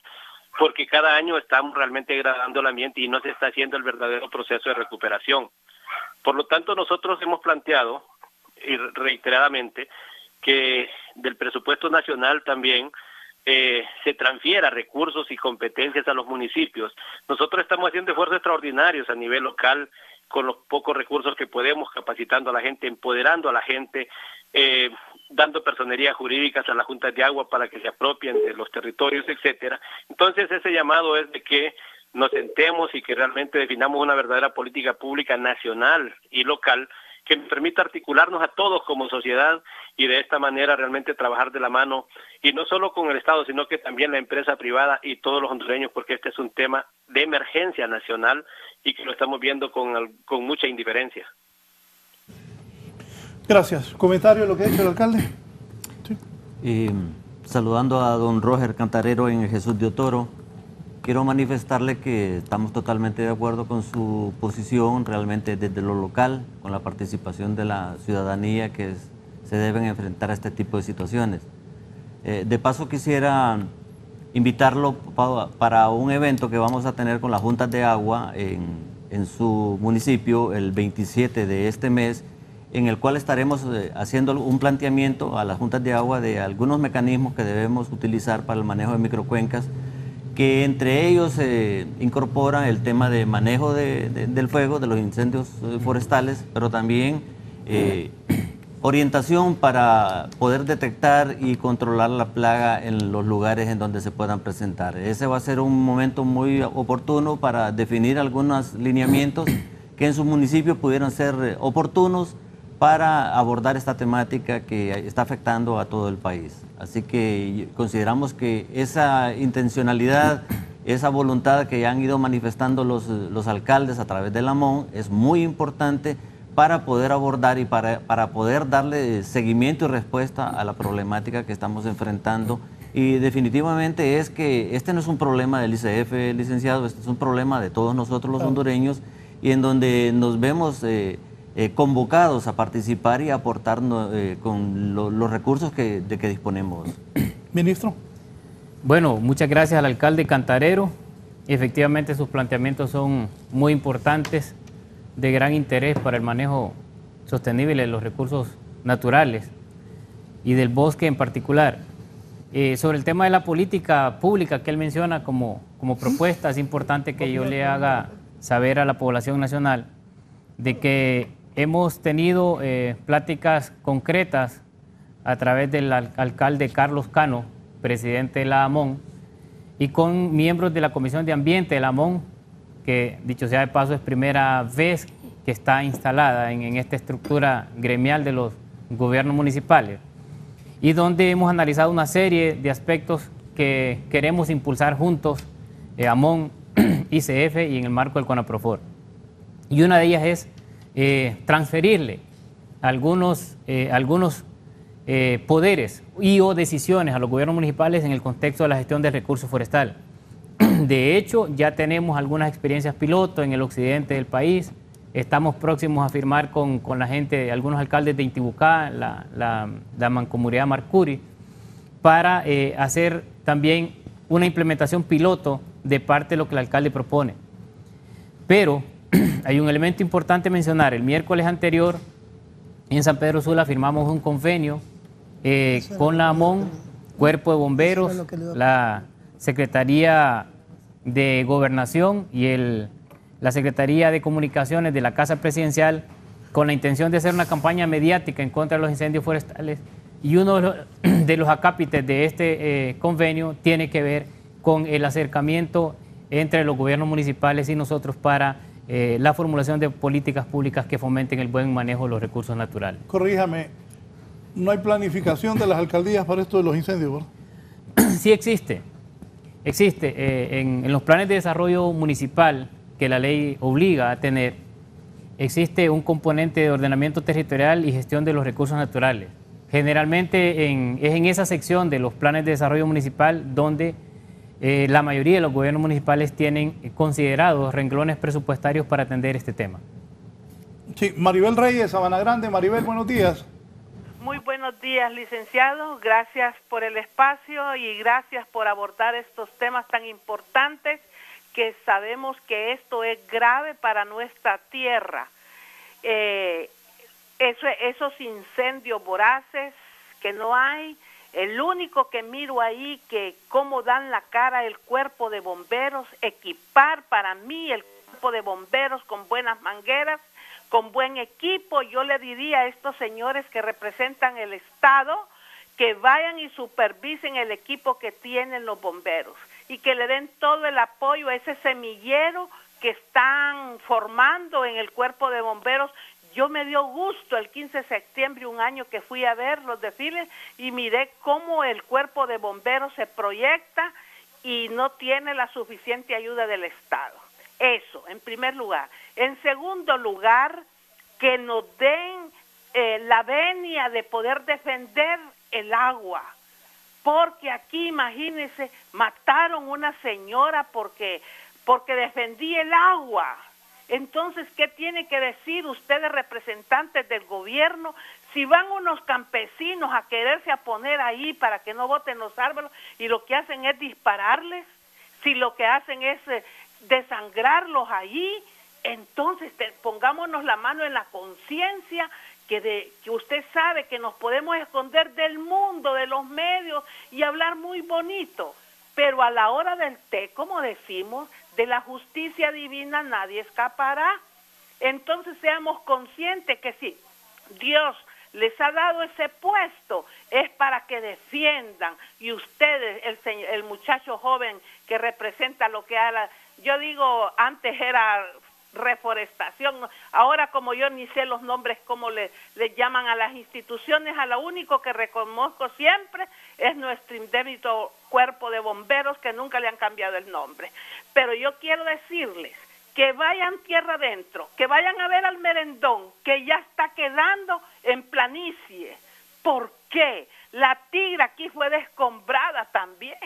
porque cada año estamos realmente degradando el ambiente y no se está haciendo el verdadero proceso de recuperación. Por lo tanto, nosotros hemos planteado y reiteradamente que del presupuesto nacional también se transfiera recursos y competencias a los municipios. Nosotros estamos haciendo esfuerzos extraordinarios a nivel local con los pocos recursos que podemos, capacitando a la gente, empoderando a la gente, dando personerías jurídicas a las juntas de agua para que se apropien de los territorios, etcétera. Entonces ese llamado es de que nos sentemos y que realmente definamos una verdadera política pública nacional y local que nos permita articularnos a todos como sociedad y de esta manera realmente trabajar de la mano, y no solo con el Estado, sino que también la empresa privada y todos los hondureños, porque este es un tema de emergencia nacional y que lo estamos viendo con mucha indiferencia. Gracias. ¿Comentario de lo que ha dicho el alcalde? Sí. Saludando a don Roger Cantarero en Jesús de Otoro, quiero manifestarle que estamos totalmente de acuerdo con su posición, realmente desde lo local, con la participación de la ciudadanía que se deben enfrentar a este tipo de situaciones. De paso quisiera invitarlo para un evento que vamos a tener con las juntas de agua en su municipio el 27 de este mes, en el cual estaremos haciendo un planteamiento a las juntas de agua de algunos mecanismos que debemos utilizar para el manejo de microcuencas, que entre ellos incorporan el tema de manejo del fuego, de los incendios forestales, pero también orientación para poder detectar y controlar la plaga en los lugares en donde se puedan presentar. Ese va a ser un momento muy oportuno para definir algunos lineamientos que en sus municipios pudieran ser oportunos para abordar esta temática que está afectando a todo el país. Así que consideramos que esa intencionalidad, esa voluntad que han ido manifestando los alcaldes a través de la MON es muy importante para poder abordar y para poder darle seguimiento y respuesta a la problemática que estamos enfrentando. Y definitivamente es que este no es un problema del ICF, licenciado, este es un problema de todos nosotros los hondureños, y en donde nos vemos convocados a participar y a aportar con los recursos de que disponemos. Ministro. Bueno, muchas gracias al alcalde Cantarero. Efectivamente sus planteamientos son muy importantes, de gran interés para el manejo sostenible de los recursos naturales y del bosque en particular. Sobre el tema de la política pública que él menciona como propuesta, es importante que yo le haga saber a la población nacional de que hemos tenido pláticas concretas a través del alcalde Carlos Cano, presidente de la AMON, y con miembros de la Comisión de Ambiente de la AMON, que dicho sea de paso es primera vez que está instalada en esta estructura gremial de los gobiernos municipales, y donde hemos analizado una serie de aspectos que queremos impulsar juntos, AMON, ICF y en el marco del CONAPROFOR. Y una de ellas es transferirle algunos poderes y o decisiones a los gobiernos municipales en el contexto de la gestión del recurso forestal. De hecho, ya tenemos algunas experiencias piloto en el occidente del país. Estamos próximos a firmar con la gente, algunos alcaldes de Intibucá, la mancomunidad Marcuri, para hacer también una implementación piloto de parte de lo que el alcalde propone. Pero hay un elemento importante a mencionar. El miércoles anterior, en San Pedro Sula, firmamos un convenio con la AMON, Cuerpo de Bomberos, la Secretaría de Gobernación y la Secretaría de Comunicaciones de la Casa Presidencial, con la intención de hacer una campaña mediática en contra de los incendios forestales. Y uno de los acápites de este convenio tiene que ver con el acercamiento entre los gobiernos municipales y nosotros para la formulación de políticas públicas que fomenten el buen manejo de los recursos naturales. Corríjame, ¿no hay planificación de las alcaldías para esto de los incendios, verdad? Sí existe. Existe. En los planes de desarrollo municipal que la ley obliga a tener, existe un componente de ordenamiento territorial y gestión de los recursos naturales. Generalmente es en esa sección de los planes de desarrollo municipal donde la mayoría de los gobiernos municipales tienen considerados renglones presupuestarios para atender este tema. Sí, Maribel Reyes, Sabana Grande. Maribel, buenos días. Muy buenos días, licenciado. Gracias por el espacio y gracias por abordar estos temas tan importantes, que sabemos que esto es grave para nuestra tierra. Esos incendios voraces que no hay, el único que miro ahí que cómo dan la cara el cuerpo de bomberos, equipar para mí el cuerpo de bomberos con buenas mangueras, con buen equipo. Yo le diría a estos señores que representan el Estado que vayan y supervisen el equipo que tienen los bomberos y que le den todo el apoyo a ese semillero que están formando en el cuerpo de bomberos. Yo me dio gusto el 15 de septiembre, un año que fui a ver los desfiles, y miré cómo el cuerpo de bomberos se proyecta y no tiene la suficiente ayuda del Estado. Eso, en primer lugar. En segundo lugar, que nos den la venia de poder defender el agua. Porque aquí, imagínense, mataron una señora porque defendía el agua. Entonces, ¿qué tiene que decir ustedes, representantes del gobierno, si van unos campesinos a quererse a poner ahí para que no boten los árboles y lo que hacen es dispararles? Si lo que hacen es desangrarlos ahí, entonces pongámonos la mano en la conciencia que usted sabe que nos podemos esconder del mundo, de los medios y hablar muy bonito, pero a la hora del té, como decimos, de la justicia divina nadie escapará. Entonces seamos conscientes que si Dios les ha dado ese puesto es para que defiendan, y ustedes, el muchacho joven que representa lo que yo digo, antes era reforestación. Ahora, como yo ni sé los nombres, cómo le llaman a las instituciones, a lo único que reconozco siempre es nuestro indémito cuerpo de bomberos, que nunca le han cambiado el nombre. Pero yo quiero decirles que vayan tierra adentro, que vayan a ver al Merendón, que ya está quedando en planicie. ¿Por qué? La Tigra aquí fue descombrada también.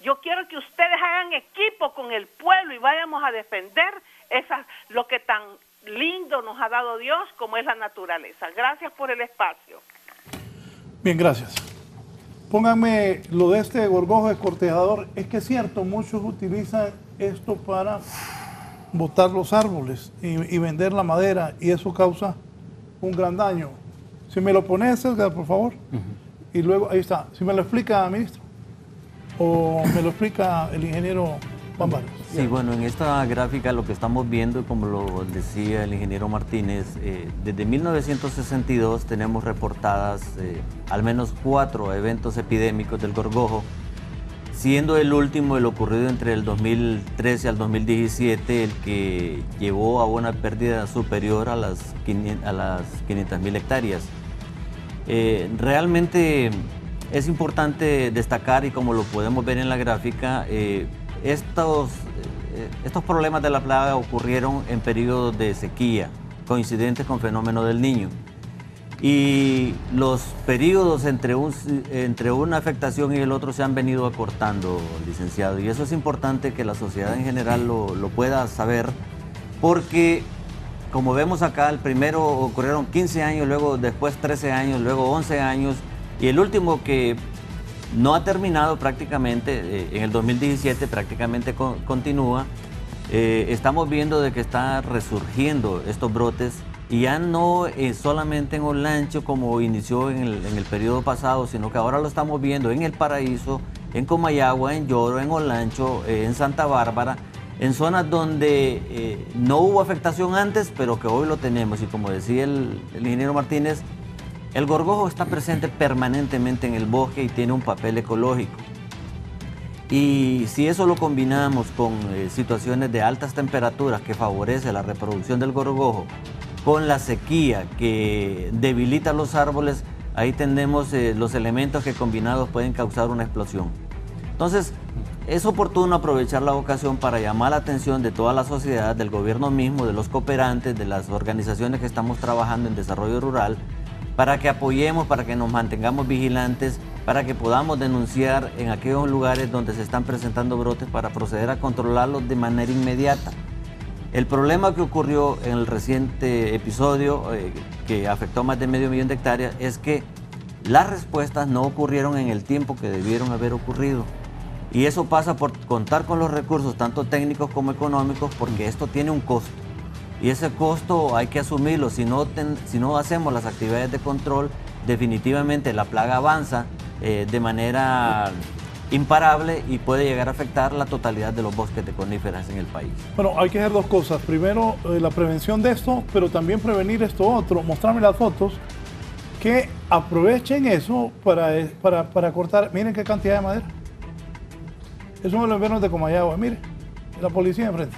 Yo quiero que ustedes hagan equipo con el pueblo y vayamos a defender lo que tan lindo nos ha dado Dios, como es la naturaleza. Gracias por el espacio. Bien, gracias. Pónganme lo de este gorgojo descortejador. Es que es cierto, muchos utilizan esto para botar los árboles y vender la madera, y eso causa un gran daño. Si me lo pones, Edgar, por favor. Y luego, ahí está. Si me lo explica, ministro, o me lo explica el ingeniero Juan Vargas. Sí, bueno, en esta gráfica lo que estamos viendo, como lo decía el ingeniero Martínez, desde 1962 tenemos reportadas al menos 4 eventos epidémicos del gorgojo, siendo el último el ocurrido entre el 2013 al 2017, el que llevó a una pérdida superior a las 500.000 hectáreas. Realmente es importante destacar, y como lo podemos ver en la gráfica, estos problemas de la plaga ocurrieron en periodos de sequía, coincidentes con fenómeno del Niño. Y los periodos entre una afectación y el otro se han venido acortando, licenciado. Y eso es importante que la sociedad en general lo pueda saber, porque como vemos acá, el primero ocurrieron 15 años, luego después 13 años, luego 11 años, y el último, que no ha terminado prácticamente, en el 2017 prácticamente continúa. Estamos viendo de que está resurgiendo estos brotes, y ya no solamente en Olancho como inició en el periodo pasado, sino que ahora lo estamos viendo en El Paraíso, en Comayagua, en Lloro, en Olancho, en Santa Bárbara, en zonas donde no hubo afectación antes, pero que hoy lo tenemos. Y como decía el ingeniero Martínez, el gorgojo está presente permanentemente en el bosque y tiene un papel ecológico. Y si eso lo combinamos con situaciones de altas temperaturas que favorece la reproducción del gorgojo, con la sequía que debilita los árboles, ahí tenemos los elementos que combinados pueden causar una explosión. Entonces, es oportuno aprovechar la ocasión para llamar la atención de toda la sociedad, del gobierno mismo, de los cooperantes, de las organizaciones que estamos trabajando en desarrollo rural, para que apoyemos, para que nos mantengamos vigilantes, para que podamos denunciar en aquellos lugares donde se están presentando brotes, para proceder a controlarlos de manera inmediata. El problema que ocurrió en el reciente episodio, que afectó a más de medio millón de hectáreas, es que las respuestas no ocurrieron en el tiempo que debieron haber ocurrido. Y eso pasa por contar con los recursos, tanto técnicos como económicos, porque esto tiene un costo. Y ese costo hay que asumirlo. Si no hacemos las actividades de control, definitivamente la plaga avanza de manera imparable y puede llegar a afectar la totalidad de los bosques de coníferas en el país. Bueno, hay que hacer dos cosas. Primero, la prevención de esto, pero también prevenir esto otro. Mostrarme las fotos, que aprovechen eso para cortar. Miren qué cantidad de madera. Es uno de los inviernos de Comayagua. Miren, la policía enfrente.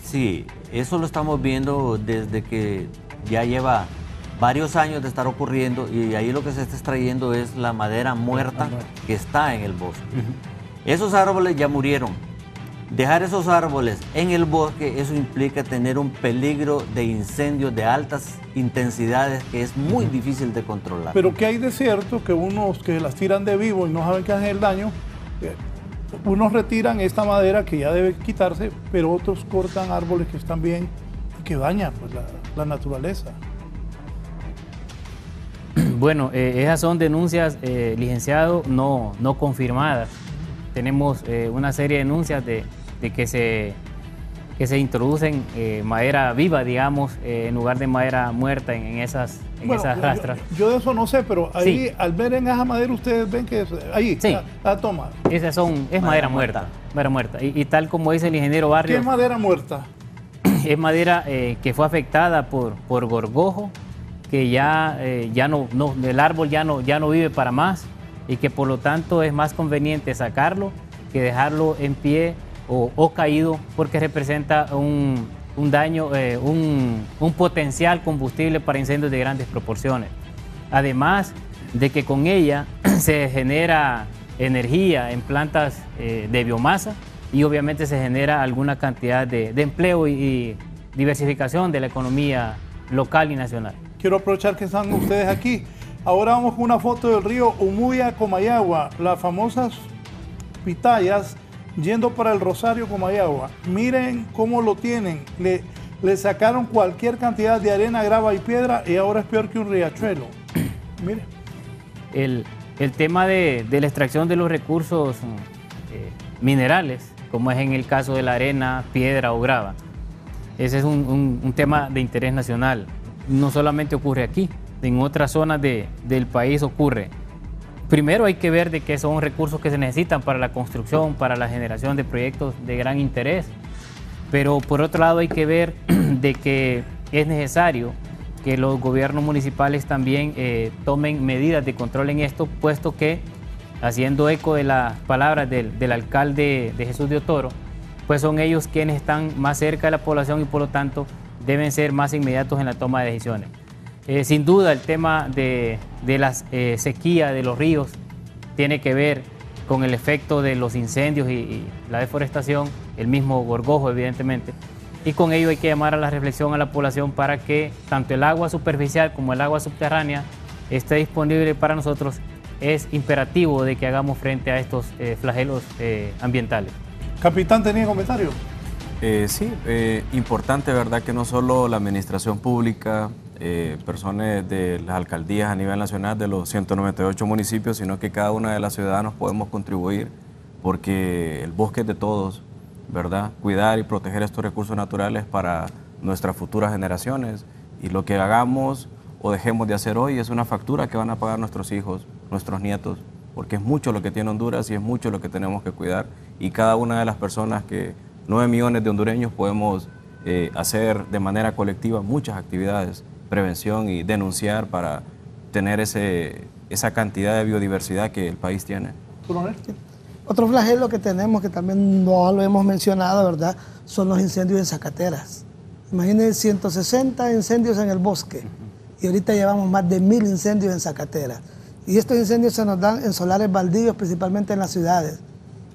Sí, eso lo estamos viendo desde que ya lleva varios años de estar ocurriendo, y ahí lo que se está extrayendo es la madera muerta que está en el bosque. Esos árboles ya murieron. Dejar esos árboles en el bosque, eso implica tener un peligro de incendios de altas intensidades que es muy difícil de controlar. Pero ¿qué hay de cierto? Que unos que las tiran de vivo y no saben qué hacen el daño, unos retiran esta madera que ya debe quitarse, pero otros cortan árboles que están bien y que dañan pues, la naturaleza. Bueno, esas son denuncias, licenciado, no confirmadas. Tenemos una serie de denuncias de que se introducen madera viva, digamos, en lugar de madera muerta en esas rastras. Yo de eso no sé, pero ahí, sí, al ver en esa madera, ustedes ven que ahí, sí, toma. Es madera muerta. Madera muerta. Y tal como dice el ingeniero Barrios. ¿Qué es madera muerta? Es madera que fue afectada por gorgojo, que ya no, el árbol ya no vive para más, y que por lo tanto es más conveniente sacarlo que dejarlo en pie o caído, porque representa un daño, un potencial combustible para incendios de grandes proporciones. Además de que con ella se genera energía en plantas de biomasa y obviamente se genera alguna cantidad de empleo y diversificación de la economía local y nacional. Quiero aprovechar que están ustedes aquí. Ahora vamos con una foto del río Umuya, Comayagua, las famosas pitayas yendo para el Rosario, Comayagua. Miren cómo lo tienen. Le sacaron cualquier cantidad de arena, grava y piedra y ahora es peor que un riachuelo. Miren. El tema de la extracción de los recursos minerales, como es en el caso de la arena, piedra o grava, ese es un tema de interés nacional. No solamente ocurre aquí, en otras zonas del país ocurre. Primero hay que ver de qué son recursos que se necesitan para la construcción, para la generación de proyectos de gran interés, pero por otro lado hay que ver de que es necesario que los gobiernos municipales también tomen medidas de control en esto, puesto que, haciendo eco de las palabras del alcalde de Jesús de Otoro, pues son ellos quienes están más cerca de la población y por lo tanto deben ser más inmediatos en la toma de decisiones. Sin duda el tema de la sequía de los ríos tiene que ver con el efecto de los incendios y la deforestación, el mismo gorgojo evidentemente, y con ello hay que llamar a la reflexión a la población para que tanto el agua superficial como el agua subterránea esté disponible para nosotros. Es imperativo de que hagamos frente a estos flagelos ambientales. Capitán, ¿tenía comentario? Sí, importante, ¿verdad?, que no solo la administración pública, personas de las alcaldías a nivel nacional de los 198 municipios, sino que cada una de las ciudadanos podemos contribuir, porque el bosque es de todos, ¿verdad? Cuidar y proteger estos recursos naturales para nuestras futuras generaciones, y lo que hagamos o dejemos de hacer hoy es una factura que van a pagar nuestros hijos, nuestros nietos, porque es mucho lo que tiene Honduras y es mucho lo que tenemos que cuidar, y cada una de las personas que 9 millones de hondureños podemos hacer de manera colectiva muchas actividades, prevención y denunciar para tener esa cantidad de biodiversidad que el país tiene. Otro flagelo que tenemos, que también no lo hemos mencionado, ¿verdad?, son los incendios en zacateras. Imaginen 160 incendios en el bosque y ahorita llevamos más de 1000 incendios en zacateras. Y estos incendios se nos dan en solares baldíos, principalmente en las ciudades.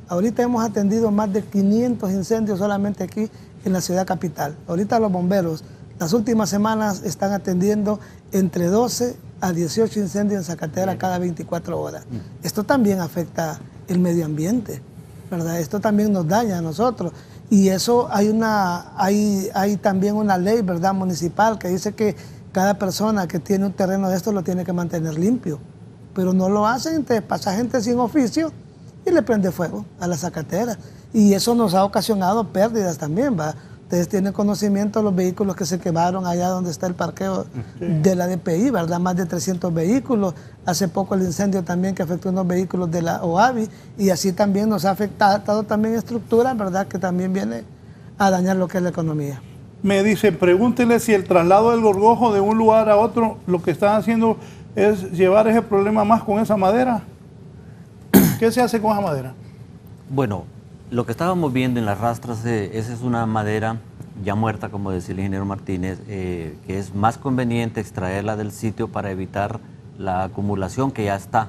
Ahorita hemos atendido más de 500 incendios solamente aquí en la ciudad capital. Ahorita los bomberos, las últimas semanas están atendiendo entre 12 a 18 incendios en zacatera cada 24 horas. Esto también afecta el medio ambiente, ¿verdad? Esto también nos daña a nosotros. Y eso hay también una ley, ¿verdad?, municipal que dice que cada persona que tiene un terreno de esto lo tiene que mantener limpio. Pero no lo hacen, entonces pasa gente sin oficio y le prende fuego a la zacatera. Y eso nos ha ocasionado pérdidas también, ¿va? Ustedes tienen conocimiento de los vehículos que se quemaron allá donde está el parqueo de la DPI, ¿verdad? Más de 300 vehículos. Hace poco el incendio también que afectó unos vehículos de la OAVI, y así también nos ha afectado también estructuras, ¿verdad?, que también viene a dañar lo que es la economía. Me dicen, pregúntenle si el traslado del gorgojo de un lugar a otro, lo que están haciendo es llevar ese problema más con esa madera. ¿Qué se hace con esa madera? Bueno, lo que estábamos viendo en las rastras, esa es una madera ya muerta, como decía el ingeniero Martínez, que es más conveniente extraerla del sitio para evitar la acumulación que ya está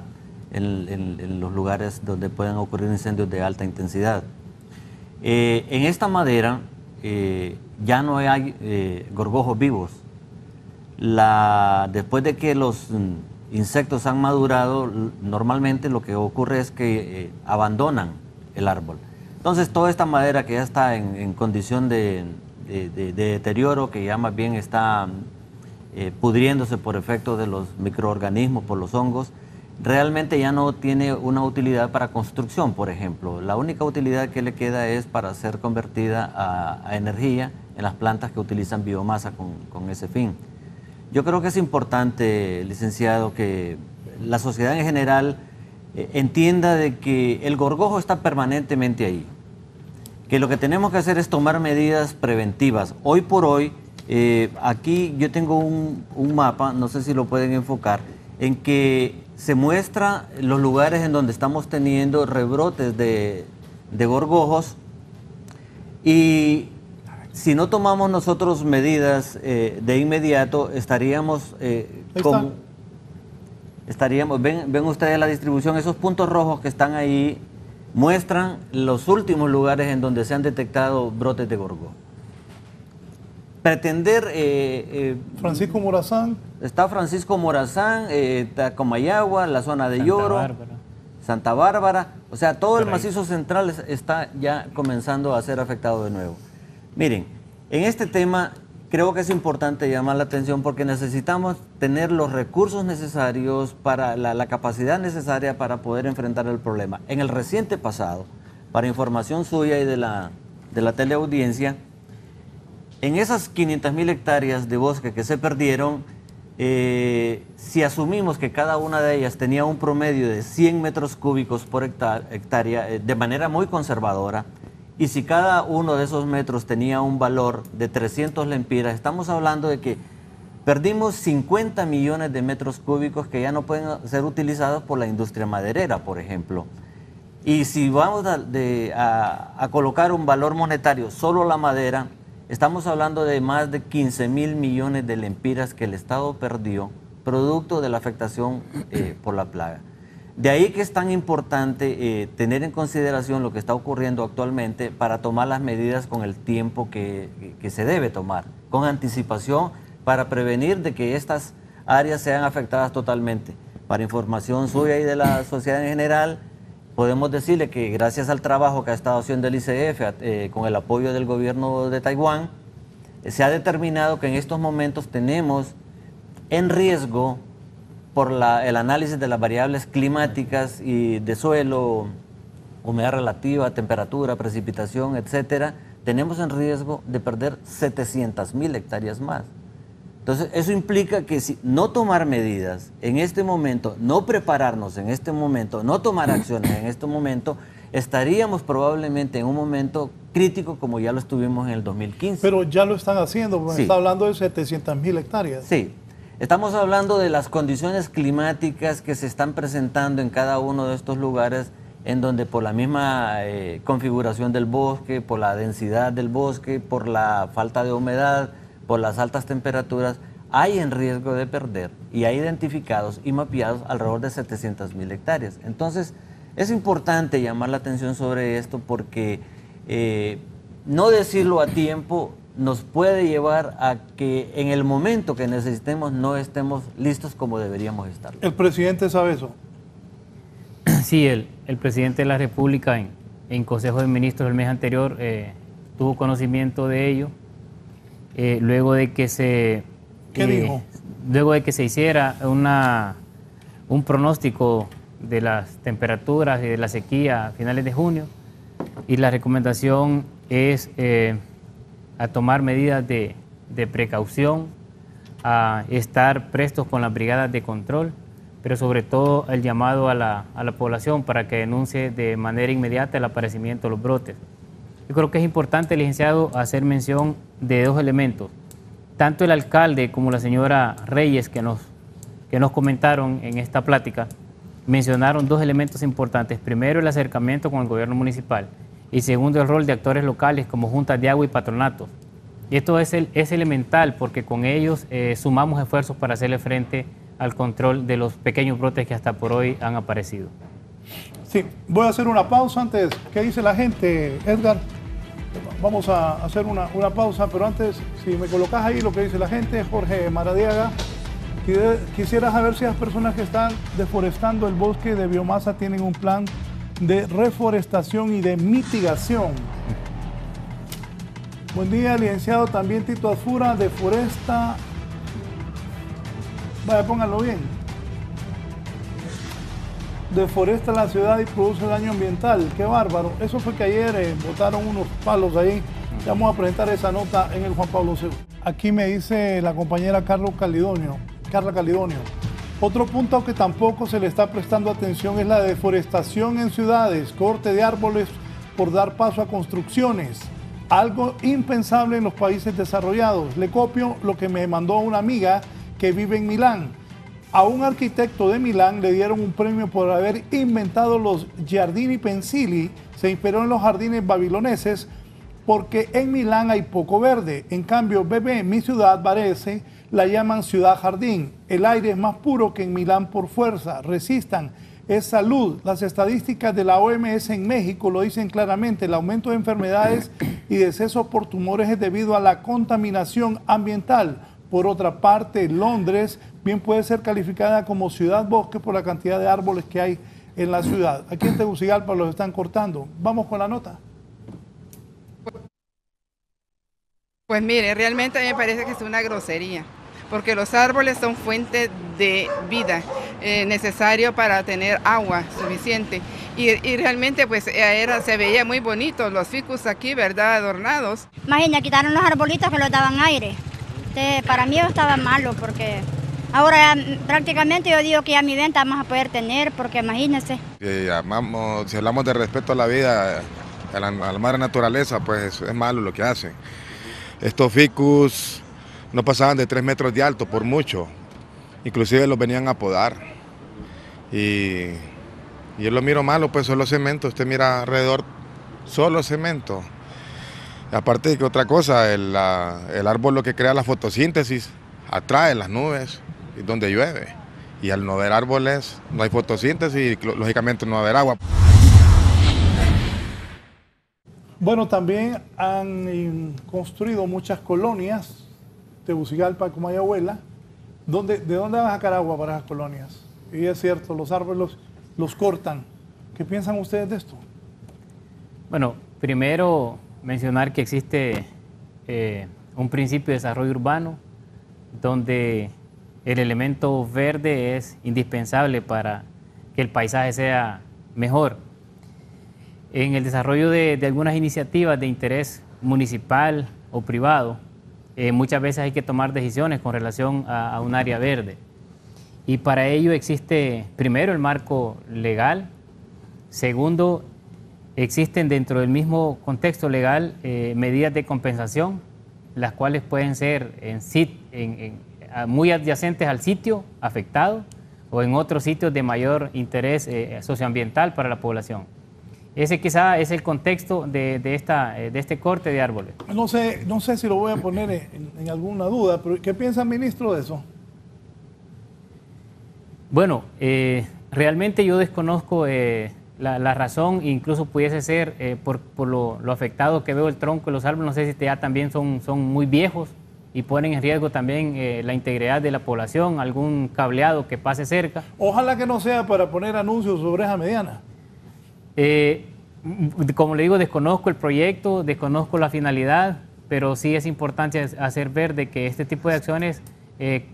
en los lugares donde pueden ocurrir incendios de alta intensidad. En esta madera ya no hay gorgojos vivos. Después de que los insectos han madurado, normalmente lo que ocurre es que abandonan el árbol. Entonces toda esta madera que ya está en condición de deterioro, que ya más bien está pudriéndose por efecto de los microorganismos, por los hongos, realmente ya no tiene una utilidad para construcción, por ejemplo. La única utilidad que le queda es para ser convertida a energía en las plantas que utilizan biomasa con ese fin. Yo creo que es importante, licenciado, que la sociedad en general entienda de que el gorgojo está permanentemente ahí, que lo que tenemos que hacer es tomar medidas preventivas. Hoy por hoy, aquí yo tengo un mapa, no sé si lo pueden enfocar, en que se muestra los lugares en donde estamos teniendo rebrotes de gorgojos Y si no tomamos nosotros medidas de inmediato, estaríamos ven ustedes la distribución, esos puntos rojos que están ahí muestran los últimos lugares en donde se han detectado brotes de gorgojo. Pretender... Francisco Morazán. Está Francisco Morazán, está Comayagua, la zona de Lloro, Santa Bárbara, o sea, todo el macizo central está ya comenzando a ser afectado de nuevo. Miren, en este tema creo que es importante llamar la atención porque necesitamos tener los recursos necesarios para la capacidad necesaria para poder enfrentar el problema. En el reciente pasado, para información suya y de la teleaudiencia, en esas 500.000 hectáreas de bosque que se perdieron, si asumimos que cada una de ellas tenía un promedio de 100 metros cúbicos por hectárea, de manera muy conservadora, y si cada uno de esos metros tenía un valor de 300 lempiras, estamos hablando de que perdimos 50 millones de metros cúbicos que ya no pueden ser utilizados por la industria maderera, por ejemplo. Y si vamos a colocar un valor monetario solo la madera, estamos hablando de más de 15.000 millones de lempiras que el Estado perdió, producto de la afectación por la plaga. De ahí que es tan importante tener en consideración lo que está ocurriendo actualmente para tomar las medidas con el tiempo que se debe tomar, con anticipación para prevenir de que estas áreas sean afectadas totalmente. Para información suya y de la sociedad en general, podemos decirle que gracias al trabajo que ha estado haciendo el ICF con el apoyo del gobierno de Taiwán, se ha determinado que en estos momentos tenemos en riesgo por el análisis de las variables climáticas y de suelo, humedad relativa, temperatura, precipitación, etcétera, tenemos en riesgo de perder 700.000 hectáreas más. Entonces, eso implica que si no tomar medidas en este momento, no prepararnos en este momento, no tomar acciones en este momento, estaríamos probablemente en un momento crítico como ya lo estuvimos en el 2015. Pero ya lo están haciendo, porque sí. Está hablando de 700.000 hectáreas. Sí. Estamos hablando de las condiciones climáticas que se están presentando en cada uno de estos lugares en donde por la misma configuración del bosque, por la densidad del bosque, por la falta de humedad, por las altas temperaturas, hay en riesgo de perder y hay identificados y mapeados alrededor de 700.000 hectáreas. Entonces, es importante llamar la atención sobre esto porque no decirlo a tiempo nos puede llevar a que en el momento que necesitemos no estemos listos como deberíamos estar. ¿El presidente sabe eso? Sí, el presidente de la República en Consejo de Ministros el mes anterior tuvo conocimiento de ello. Luego de que se luego de que se hiciera un pronóstico de las temperaturas y de la sequía a finales de junio, y la recomendación es a tomar medidas de precaución, a estar prestos con las brigadas de control, pero sobre todo el llamado a la población para que denuncie de manera inmediata el aparecimiento de los brotes. Yo creo que es importante, licenciado, hacer mención de dos elementos. Tanto el alcalde como la señora Reyes, que nos comentaron en esta plática, mencionaron dos elementos importantes. Primero, el acercamiento con el gobierno municipal y segundo, el rol de actores locales como juntas de agua y patronatos. Y esto es elemental porque con ellos sumamos esfuerzos para hacerle frente al control de los pequeños brotes que hasta por hoy han aparecido. Sí, voy a hacer una pausa antes. ¿Qué dice la gente, Edgar? Vamos a hacer una pausa, pero antes, si me colocas ahí lo que dice la gente, Jorge Maradiaga, quisiera saber si las personas que están deforestando el bosque de biomasa tienen un plan de reforestación y de mitigación. Buen día, licenciado. También Tito Azfura, deforesta. Vaya, pónganlo bien. Deforesta la ciudad y produce daño ambiental. Qué bárbaro. Eso fue que ayer botaron unos palos ahí. Vamos a presentar esa nota en el Juan Pablo II. Aquí me dice la compañera Carla Calidonio. Otro punto que tampoco se le está prestando atención es la deforestación en ciudades, corte de árboles por dar paso a construcciones. Algo impensable en los países desarrollados. Le copio lo que me mandó una amiga que vive en Milán. A un arquitecto de Milán le dieron un premio por haber inventado los Giardini Pensili. Se inspiró en los jardines babiloneses porque en Milán hay poco verde. En cambio, Bebé, mi ciudad, Varese, la llaman ciudad jardín. El aire es más puro que en Milán por fuerza. Resistan. Es salud. Las estadísticas de la OMS en México lo dicen claramente. El aumento de enfermedades y decesos por tumores es debido a la contaminación ambiental. Por otra parte, Londres bien puede ser calificada como ciudad bosque por la cantidad de árboles que hay en la ciudad. Aquí en Tegucigalpa los están cortando. Vamos con la nota. Pues mire, realmente a mí me parece que es una grosería, porque los árboles son fuente de vida, necesario para tener agua suficiente. Y realmente pues se veía muy bonito los ficus aquí, ¿verdad? Adornados. Imagina, quitaron los arbolitos que les daban aire. Para mí estaba malo, porque ahora prácticamente yo digo que ya mi venta vamos a poder tener, porque imagínense. Si hablamos de respeto a la vida, a la madre naturaleza, pues es malo lo que hacen. Estos ficus no pasaban de 3 metros de alto por mucho, inclusive los venían a podar. Y yo lo miro malo, pues solo cemento, usted mira alrededor, solo cemento. Aparte de que otra cosa, el árbol lo que crea la fotosíntesis, atrae las nubes y donde llueve. Y al no haber árboles, no hay fotosíntesis y lógicamente no va a haber agua. Bueno, también han construido muchas colonias, Tegucigalpa, Comayagüela. ¿De dónde van a sacar agua para esas colonias? Y es cierto, los árboles los cortan. ¿Qué piensan ustedes de esto? Bueno, primero mencionar que existe un principio de desarrollo urbano donde el elemento verde es indispensable para que el paisaje sea mejor. En el desarrollo de algunas iniciativas de interés municipal o privado, muchas veces hay que tomar decisiones con relación a un área verde. Y para ello existe, primero, el marco legal. Segundo, existen dentro del mismo contexto legal medidas de compensación, las cuales pueden ser muy adyacentes al sitio afectado o en otros sitios de mayor interés socioambiental para la población. Ese quizá es el contexto de este corte de árboles. No sé si lo voy a poner en alguna duda, pero ¿qué piensa el ministro de eso? Bueno, realmente yo desconozco la razón, incluso pudiese ser por lo afectado que veo el tronco de los árboles. No sé si ya también son muy viejos y ponen en riesgo también la integridad de la población, algún cableado que pase cerca. Ojalá que no sea para poner anuncios sobre esa mediana. Como le digo, desconozco el proyecto, desconozco la finalidad, pero sí es importante hacer ver de que este tipo de acciones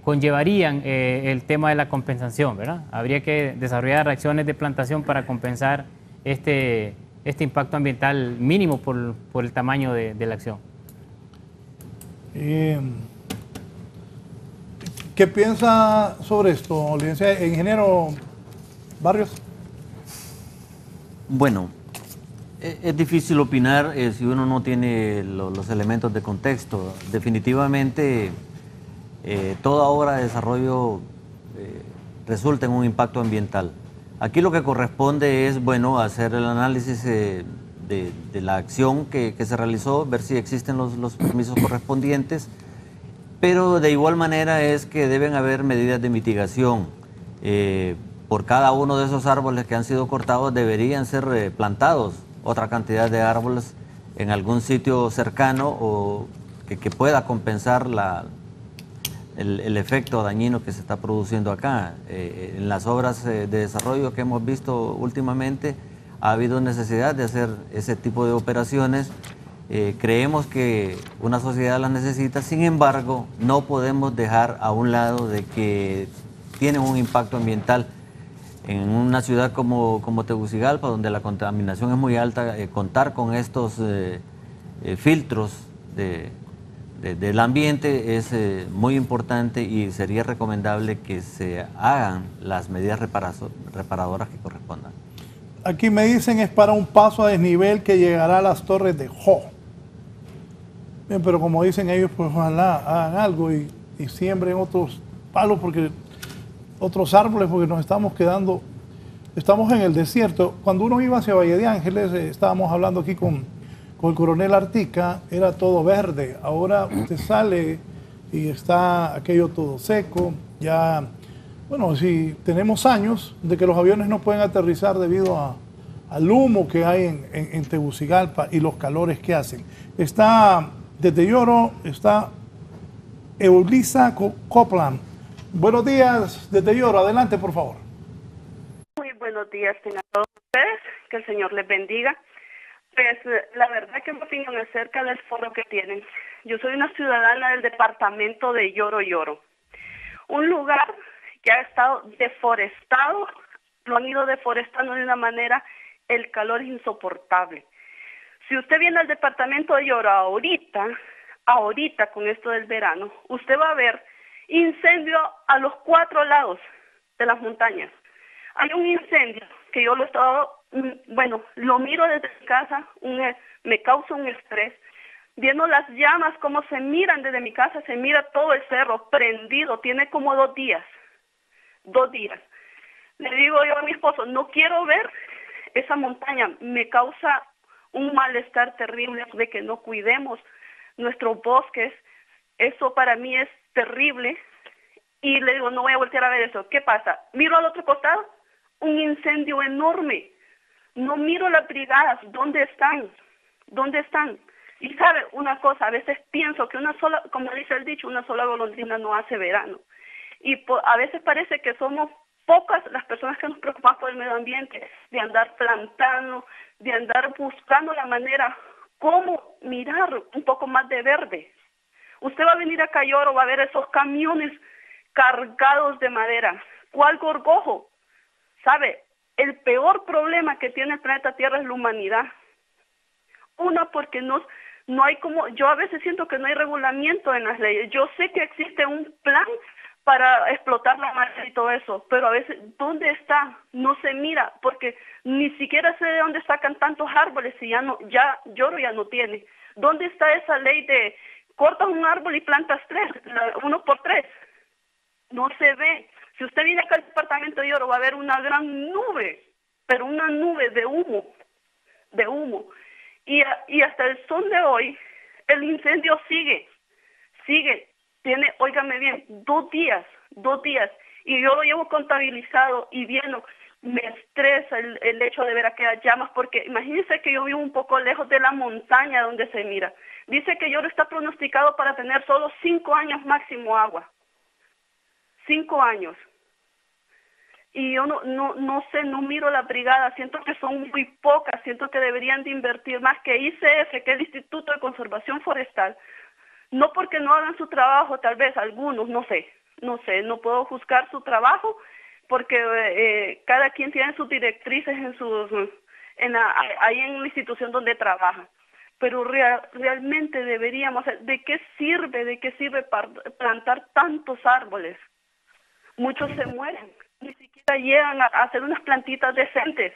conllevarían el tema de la compensación, ¿verdad? Habría que desarrollar acciones de plantación para compensar este impacto ambiental mínimo por el tamaño de la acción. ¿Qué piensa sobre esto, licenciado ingeniero Barrios? Bueno, es difícil opinar si uno no tiene los elementos de contexto. Definitivamente, toda obra de desarrollo resulta en un impacto ambiental. Aquí lo que corresponde es, bueno, hacer el análisis de la acción que se realizó, ver si existen los permisos correspondientes, pero de igual manera es que deben haber medidas de mitigación. Por cada uno de esos árboles que han sido cortados deberían ser plantados otra cantidad de árboles en algún sitio cercano o que pueda compensar el efecto dañino que se está produciendo acá. En las obras de desarrollo que hemos visto últimamente ha habido necesidad de hacer ese tipo de operaciones. Creemos que una sociedad las necesita, sin embargo, no podemos dejar a un lado de que tienen un impacto ambiental. En una ciudad como Tegucigalpa, donde la contaminación es muy alta, contar con estos filtros del ambiente es muy importante y sería recomendable que se hagan las medidas reparadoras que correspondan. Aquí me dicen es para un paso a desnivel que llegará a las torres de Jo. Bien, pero como dicen ellos, pues ojalá hagan algo y siembren otros palos, otros árboles, porque nos estamos quedando, estamos en el desierto. Cuando uno iba hacia Valle de Ángeles, estábamos hablando aquí con con el coronel Artica era todo verde. Ahora usted sale y está aquello todo seco. Ya, bueno, si tenemos años de que los aviones no pueden aterrizar debido al humo que hay en Tegucigalpa y los calores que hacen. Está desde Lloro, está Eulisa Copland. Buenos días desde Lloro, adelante por favor. Muy buenos días a todos ustedes, que el Señor les bendiga. Pues la verdad que mi opinión acerca del foro que tienen. Yo soy una ciudadana del departamento de Lloro, un lugar que ha estado deforestado, lo han ido deforestando de una manera, el calor es insoportable. Si usted viene al departamento de Lloro ahorita con esto del verano, usted va a ver incendio a los 4 lados de las montañas. Hay un incendio que yo lo he estado, lo miro desde mi casa, me causa un estrés, viendo las llamas, cómo se miran desde mi casa, se mira todo el cerro prendido, tiene como 2 días. 2 días. Le digo yo a mi esposo, no quiero ver esa montaña, me causa un malestar terrible de que no cuidemos nuestros bosques, eso para mí es terrible, y le digo, no voy a voltear a ver eso. ¿Qué pasa? Miro al otro costado, un incendio enorme, no miro las brigadas, ¿dónde están? ¿Dónde están? Y sabe una cosa, a veces pienso que una sola, como dice el dicho, una sola golondrina no hace verano, y a veces parece que somos pocas las personas que nos preocupamos por el medio ambiente, de andar plantando, de andar buscando la manera cómo mirar un poco más de verde. Usted va a venir a Lloro, va a ver esos camiones cargados de madera. ¿Cuál gorgojo? ¿Sabe? El peor problema que tiene el planeta Tierra es la humanidad. Uno, porque no hay como, yo a veces siento que no hay regulamiento en las leyes. Yo sé que existe un plan para explotar la madera y todo eso, pero a veces, ¿dónde está? No se mira, porque ni siquiera sé de dónde sacan tantos árboles si Lloro ya no tiene. ¿Dónde está esa ley de cortas un árbol y plantas 3, 1 por 3? No se ve. Si usted viene acá al departamento de Lloro va a ver una gran nube, pero una nube de humo. Y hasta el son de hoy, el incendio sigue. Tiene, óigame bien, 2 días, y yo lo llevo contabilizado y viendo, me estresa el hecho de ver aquellas llamas, porque imagínense que yo vivo un poco lejos de la montaña donde se mira. Dice que Lloro está pronosticado para tener solo 5 años máximo agua. 5 años. Y yo no sé, no miro la brigada, siento que son muy pocas, siento que deberían de invertir más, que ICF, que es el Instituto de Conservación Forestal. No porque no hagan su trabajo, tal vez algunos, no sé, no puedo juzgar su trabajo porque cada quien tiene sus directrices ahí en la institución donde trabaja. Pero realmente deberíamos, ¿de qué sirve plantar tantos árboles? Muchos se mueren, ni siquiera llegan a hacer unas plantitas decentes.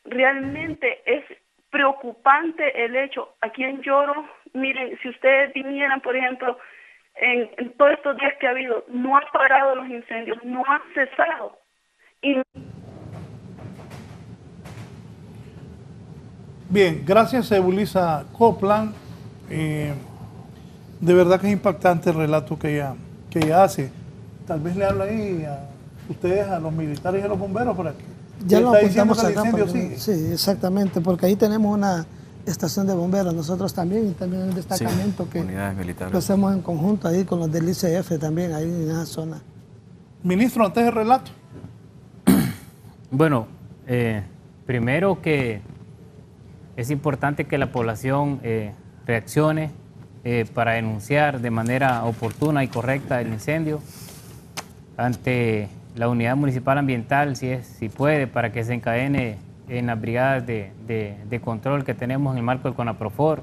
Realmente es preocupante el hecho. Aquí en Lloro, miren, si ustedes vinieran, por ejemplo, en todos estos días que ha habido, no han parado los incendios, no han cesado. Bien, gracias a Eulisa Copland. De verdad que es impactante el relato que ella hace. Tal vez le habla ahí a ustedes, a los militares y a los bomberos por aquí. Ya lo apuntamos acá. Sí, exactamente, porque ahí tenemos una estación de bomberos, nosotros también, y también el destacamento que unidades militares. Lo hacemos en conjunto ahí con los del ICF también, ahí en esa zona. Ministro, antes del relato. Bueno, primero que es importante que la población reaccione para denunciar de manera oportuna y correcta el incendio ante la unidad municipal ambiental, si puede, para que se encadene en las brigadas de control que tenemos en el marco del CONAPROFOR,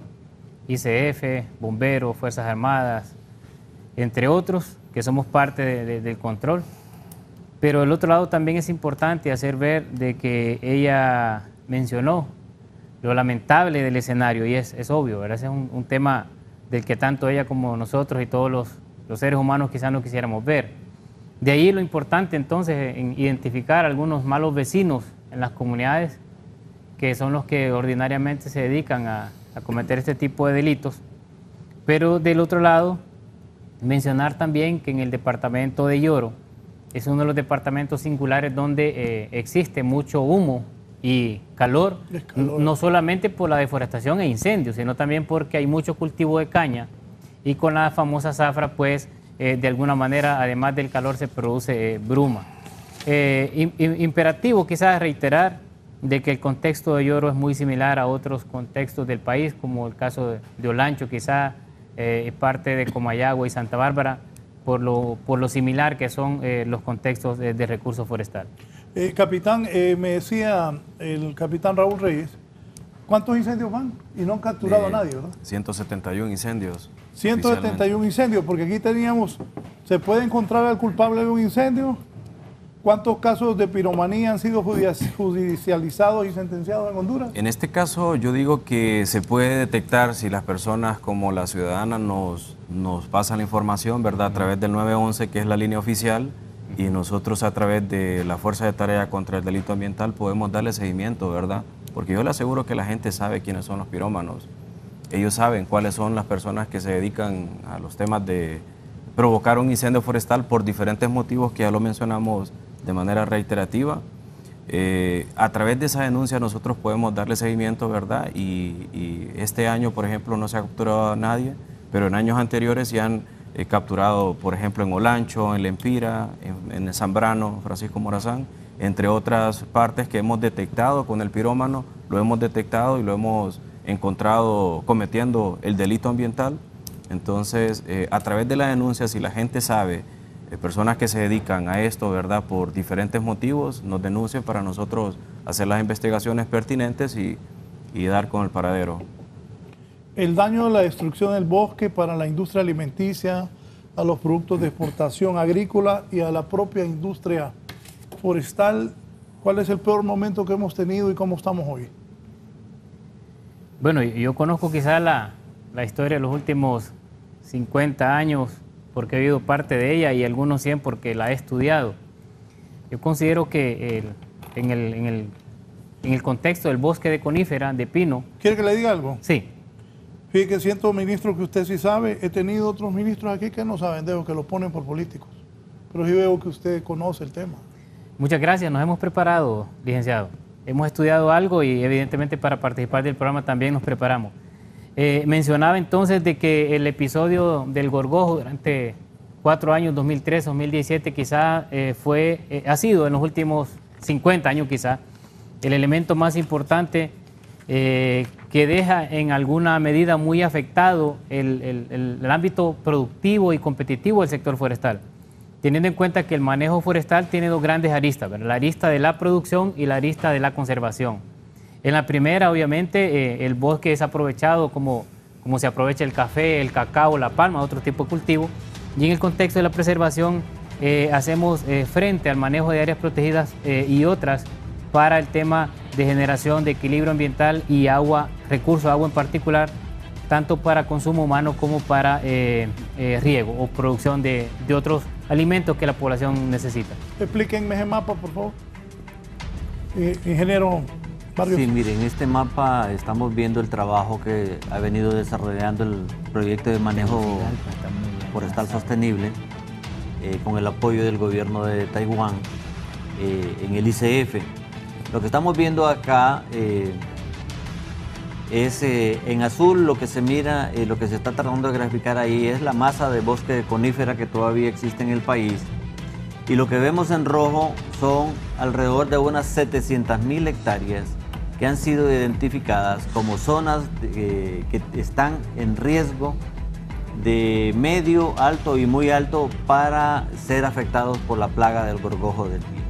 ICF, bomberos, Fuerzas Armadas, entre otros, que somos parte del control. Pero del otro lado también es importante hacer ver de que ella mencionó lo lamentable del escenario, y es obvio, ¿verdad? Ese es un tema del que tanto ella como nosotros y todos los seres humanos quizás no quisiéramos ver. De ahí lo importante entonces en identificar algunos malos vecinos en las comunidades que son los que ordinariamente se dedican a cometer este tipo de delitos. Pero del otro lado, mencionar también que en el departamento de Yoro es uno de los departamentos singulares donde existe mucho humo y calor, no solamente por la deforestación e incendios, sino también porque hay mucho cultivo de caña y con la famosa zafra, pues, de alguna manera, además del calor, se produce bruma. Imperativo quizás reiterar de que el contexto de Yoro es muy similar a otros contextos del país, como el caso de Olancho, quizá parte de Comayagua y Santa Bárbara, por lo similar que son los contextos de recursos forestales. Capitán, me decía el capitán Raúl Reyes, ¿cuántos incendios van? Y no han capturado a nadie, ¿verdad? 171 incendios. 171 incendios, porque aquí teníamos, ¿se puede encontrar al culpable de un incendio? ¿Cuántos casos de piromanía han sido judicializados y sentenciados en Honduras? En este caso yo digo que se puede detectar si las personas como la ciudadana nos pasan la información, ¿verdad? A través del 911, que es la línea oficial, y nosotros a través de la Fuerza de Tarea contra el Delito Ambiental podemos darle seguimiento, ¿verdad? Porque yo le aseguro que la gente sabe quiénes son los pirómanos. Ellos saben cuáles son las personas que se dedican a los temas de provocar un incendio forestal por diferentes motivos que ya lo mencionamos de manera reiterativa. A través de esa denuncia nosotros podemos darle seguimiento, ¿verdad? Y este año, por ejemplo, no se ha capturado a nadie, pero en años anteriores se han capturado, por ejemplo, en Olancho, en Lempira, en el Zambrano, Francisco Morazán, entre otras partes que hemos detectado con el pirómano, lo hemos detectado y lo hemos encontrado cometiendo el delito ambiental. Entonces, a través de la denuncia, si la gente sabe, personas que se dedican a esto, ¿verdad?, por diferentes motivos, nos denuncian para nosotros hacer las investigaciones pertinentes y dar con el paradero. El daño de la destrucción del bosque para la industria alimenticia, a los productos de exportación agrícola y a la propia industria forestal, ¿cuál es el peor momento que hemos tenido y cómo estamos hoy? Bueno, yo conozco quizás la historia de los últimos 50 años porque he vivido parte de ella y algunos 100 porque la he estudiado. Yo considero que en el contexto del bosque de conífera, de pino... ¿Quiere que le diga algo? Sí. Fíjate que siento, ministro, que usted sí sabe. He tenido otros ministros aquí que no saben de eso, que lo ponen por políticos. Pero sí veo que usted conoce el tema. Muchas gracias. Nos hemos preparado, licenciado. Hemos estudiado algo y evidentemente para participar del programa también nos preparamos. Mencionaba entonces de que el episodio del Gorgojo durante 4 años, 2003, 2017, quizá ha sido en los últimos 50 años quizá, el elemento más importante que deja en alguna medida muy afectado el ámbito productivo y competitivo del sector forestal, teniendo en cuenta que el manejo forestal tiene 2 grandes aristas, ¿verdad? La arista de la producción y la arista de la conservación. En la primera, obviamente, el bosque es aprovechado como se aprovecha el café, el cacao, la palma, otro tipo de cultivo. Y en el contexto de la preservación, hacemos frente al manejo de áreas protegidas y otras para el tema de generación de equilibrio ambiental y agua, recursos de agua en particular, tanto para consumo humano como para riego o producción de otros alimentos que la población necesita. Explíquenme ese mapa, por favor. Ingeniero Barrios. Sí, miren, en este mapa estamos viendo el trabajo que ha venido desarrollando el proyecto de manejo forestal sostenible con el apoyo del gobierno de Taiwán en el ICF. Lo que estamos viendo acá es en azul lo que se mira, lo que se está tratando de graficar ahí es la masa de bosque de conífera que todavía existe en el país. Y lo que vemos en rojo son alrededor de unas 700.000 hectáreas que han sido identificadas como zonas que están en riesgo de medio, alto y muy alto para ser afectados por la plaga del gorgojo del pino.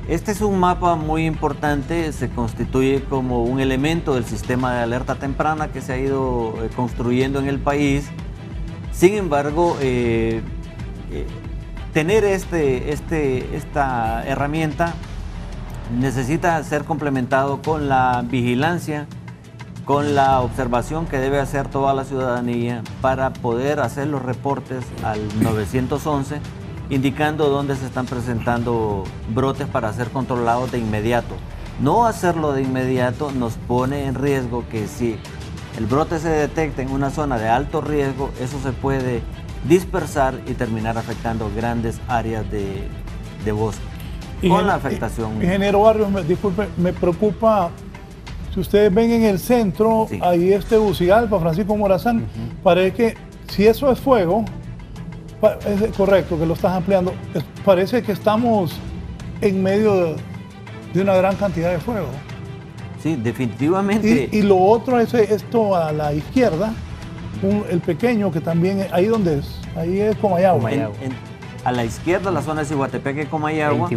Este es un mapa muy importante, se constituye como un elemento del sistema de alerta temprana que se ha ido construyendo en el país. Sin embargo, tener esta herramienta necesita ser complementado con la vigilancia, con la observación que debe hacer toda la ciudadanía para poder hacer los reportes al 911, indicando dónde se están presentando brotes para ser controlados de inmediato. No hacerlo de inmediato nos pone en riesgo que si el brote se detecta en una zona de alto riesgo, eso se puede dispersar y terminar afectando grandes áreas de bosque, con la afectación. Ingeniero Barrios, disculpe, me preocupa, si ustedes ven en el centro, sí, ahí Tegucigalpa, Francisco Morazán, parece que si eso es fuego, es correcto que lo estás ampliando, parece que estamos en medio de una gran cantidad de fuego. Sí, definitivamente. Y lo otro es esto a la izquierda, el pequeño que también, ahí donde es, ahí es Comayagua. A la izquierda la zona de Ciguatepeque y Comayagua.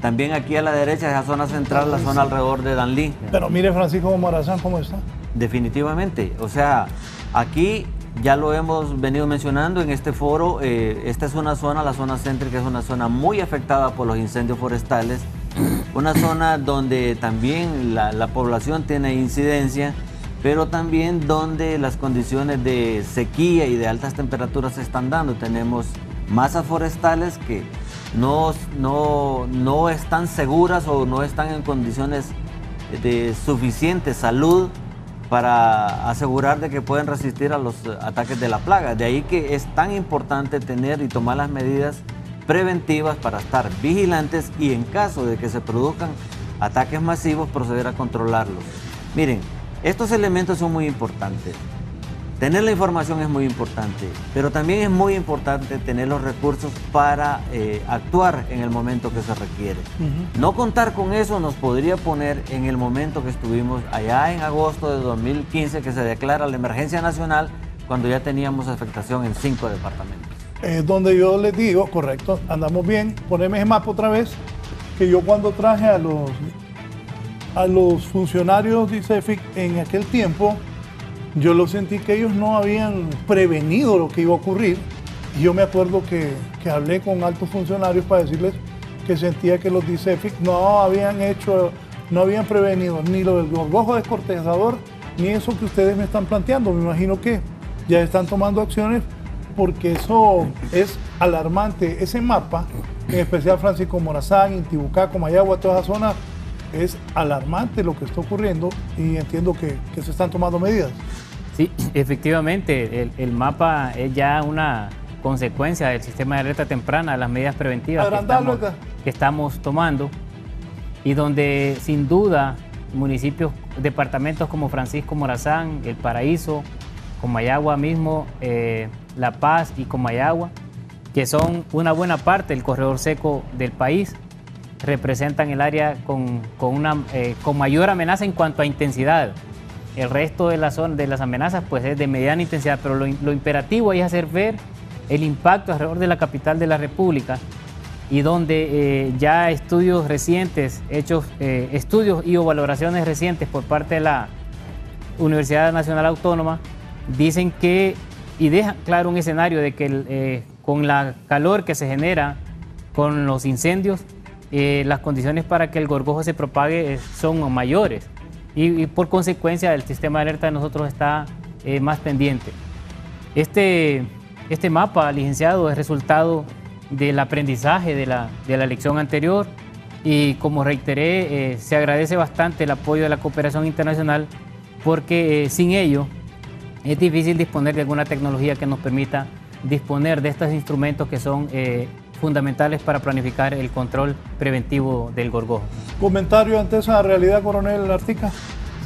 También aquí a la derecha, esa zona central, la zona alrededor de Danlí. Pero mire Francisco Morazán cómo está. Definitivamente, o sea, aquí ya lo hemos venido mencionando en este foro, esta es una zona, la zona céntrica es una zona muy afectada por los incendios forestales, una zona donde también la población tiene incidencia, pero también donde las condiciones de sequía y de altas temperaturas se están dando. Tenemos masas forestales que no están seguras o no están en condiciones de suficiente salud para asegurar de que pueden resistir a los ataques de la plaga. De ahí que es tan importante tener y tomar las medidas preventivas para estar vigilantes y en caso de que se produzcan ataques masivos proceder a controlarlos. Miren, estos elementos son muy importantes. Tener la información es muy importante, pero también es muy importante tener los recursos para actuar en el momento que se requiere. No contar con eso nos podría poner en el momento que estuvimos allá en agosto de 2015, que se declara la emergencia nacional, cuando ya teníamos afectación en 5 departamentos. Donde yo les digo, correcto, andamos bien, poneme ese mapa otra vez, que yo cuando traje a los funcionarios de ICEFIC en aquel tiempo, yo lo sentí que ellos no habían prevenido lo que iba a ocurrir. Y yo me acuerdo que hablé con altos funcionarios para decirles que sentía que los de ICEFIC no habían prevenido ni lo del gorgojo descortezador, ni eso que ustedes me están planteando. Me imagino que ya están tomando acciones porque eso es alarmante. Ese mapa, en especial Francisco Morazán, Intibucá, Comayagua, toda esa zona, es alarmante lo que está ocurriendo y entiendo que se están tomando medidas. Sí, efectivamente, el mapa es ya una consecuencia del sistema de alerta temprana, de las medidas preventivas que estamos tomando, y donde sin duda municipios, departamentos como Francisco Morazán, El Paraíso, Comayagua mismo, La Paz y Comayagua, que son una buena parte del corredor seco del país, representan el área con mayor amenaza en cuanto a intensidad. El resto de las amenazas pues es de mediana intensidad, pero lo imperativo es hacer ver el impacto alrededor de la capital de la República, y donde ya estudios recientes, estudios y valoraciones recientes por parte de la Universidad Nacional Autónoma, dicen que, y dejan claro un escenario de que con la calor que se genera con los incendios, las condiciones para que el gorgojo se propague son mayores, y por consecuencia el sistema de alerta de nosotros está más pendiente. Este mapa, licenciado, es resultado del aprendizaje de la elección anterior, y como reiteré, se agradece bastante el apoyo de la cooperación internacional, porque sin ello es difícil disponer de alguna tecnología que nos permita disponer de estos instrumentos que son fundamentales para planificar el control preventivo del gorgojo. ¿Comentario ante esa realidad, coronel Artica?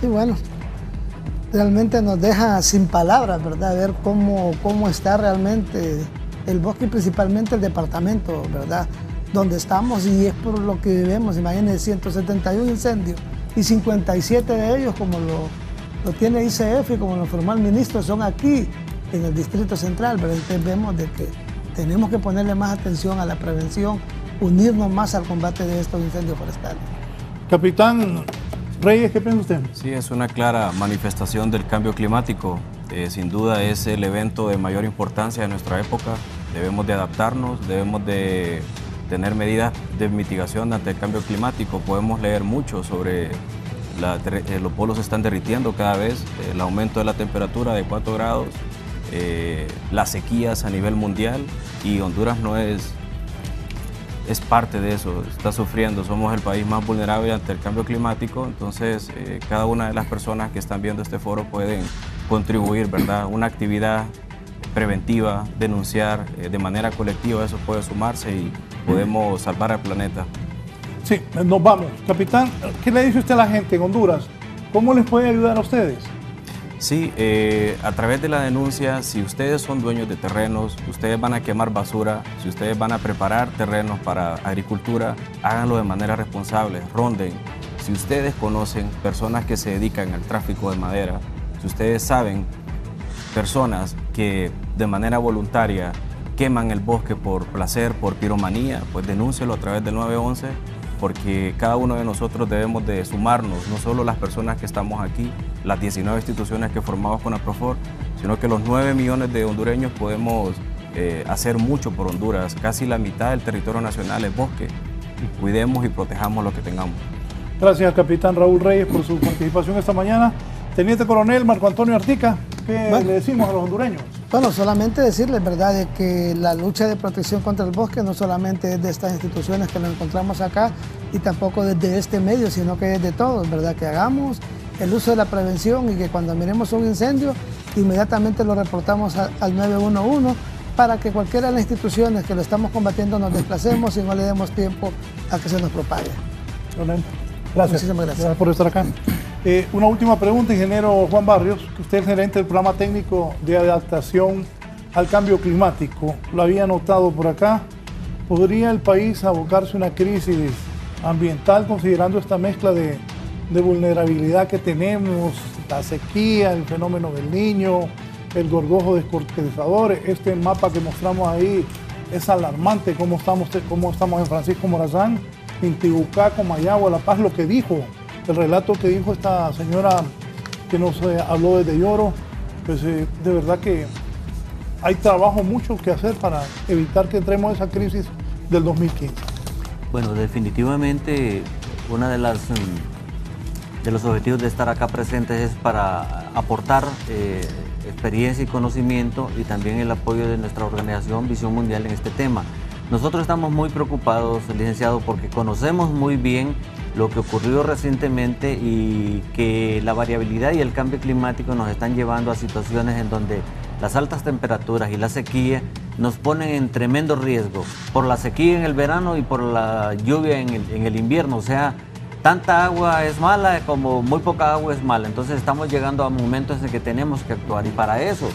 Sí, bueno, realmente nos deja sin palabras, ¿verdad? Ver cómo está realmente el bosque y principalmente el departamento, ¿verdad? Donde estamos, y es por lo que vemos. Imagínense, 171 incendios y 57 de ellos, como lo tiene ICF y como lo informó el ministro, son aquí en el Distrito Central, pero entonces vemos de que tenemos que ponerle más atención a la prevención, unirnos más al combate de estos incendios forestales. Capitán Reyes, ¿qué piensa usted? Sí, es una clara manifestación del cambio climático. Sin duda es el evento de mayor importancia de nuestra época. Debemos de adaptarnos, debemos de tener medidas de mitigación ante el cambio climático. Podemos leer mucho sobre los polos se están derritiendo cada vez, el aumento de la temperatura de 4 grados, las sequías a nivel mundial, y Honduras no es es parte de eso, está sufriendo. Somos el país más vulnerable ante el cambio climático, entonces cada una de las personas que están viendo este foro pueden contribuir, ¿verdad? Una actividad preventiva, denunciar de manera colectiva, eso puede sumarse y podemos salvar al planeta. Sí, nos vamos. Capitán, ¿qué le dice usted a la gente en Honduras? ¿Cómo les puede ayudar a ustedes? Sí, a través de la denuncia, si ustedes son dueños de terrenos, ustedes van a quemar basura, si ustedes van a preparar terrenos para agricultura, háganlo de manera responsable, ronden. Si ustedes conocen personas que se dedican al tráfico de madera, si ustedes saben personas que de manera voluntaria queman el bosque por placer, por piromanía, pues denúncielo a través del 911, porque cada uno de nosotros debemos de sumarnos, no solo las personas que estamos aquí, las 19 instituciones que formamos con APROFOR, sino que los 9 millones de hondureños podemos hacer mucho por Honduras. Casi la mitad del territorio nacional es bosque. Cuidemos y protejamos lo que tengamos. Gracias al capitán Raúl Reyes por su participación esta mañana. Teniente Coronel Marco Antonio Artica, ¿qué le decimos a los hondureños? Bueno, solamente decirles, ¿verdad?, de que la lucha de protección contra el bosque no solamente es de estas instituciones que nos encontramos acá y tampoco desde este medio, sino que es de todos, ¿verdad?, que hagamos el uso de la prevención y que cuando miremos un incendio, inmediatamente lo reportamos al 911 para que cualquiera de las instituciones que lo estamos combatiendo nos desplacemos y no le demos tiempo a que se nos propague. Gracias. Muchísimas gracias. Gracias por estar acá. Una última pregunta, ingeniero Juan Barrios, que usted es gerente del programa técnico de adaptación al cambio climático. Lo había notado por acá. ¿Podría el país abocarse a una crisis ambiental considerando esta mezcla de vulnerabilidad que tenemos, la sequía, el fenómeno del Niño, el gorgojo descortezador? Este mapa que mostramos ahí es alarmante, cómo estamos en Francisco Morazán, Intibucá, Comayagua, La Paz, lo que dijo, el relato que dijo esta señora que nos habló desde Lloro, pues de verdad que hay trabajo mucho que hacer para evitar que entremos en esa crisis del 2015. Bueno, definitivamente una de los objetivos de estar acá presentes es para aportar experiencia y conocimiento y también el apoyo de nuestra organización Visión Mundial en este tema. Nosotros estamos muy preocupados, licenciado, porque conocemos muy bien lo que ocurrió recientemente y que la variabilidad y el cambio climático nos están llevando a situaciones en donde las altas temperaturas y la sequía nos ponen en tremendo riesgo por la sequía en el verano y por la lluvia en el invierno. O sea, tanta agua es mala como muy poca agua es mala. Entonces estamos llegando a momentos en que tenemos que actuar y para eso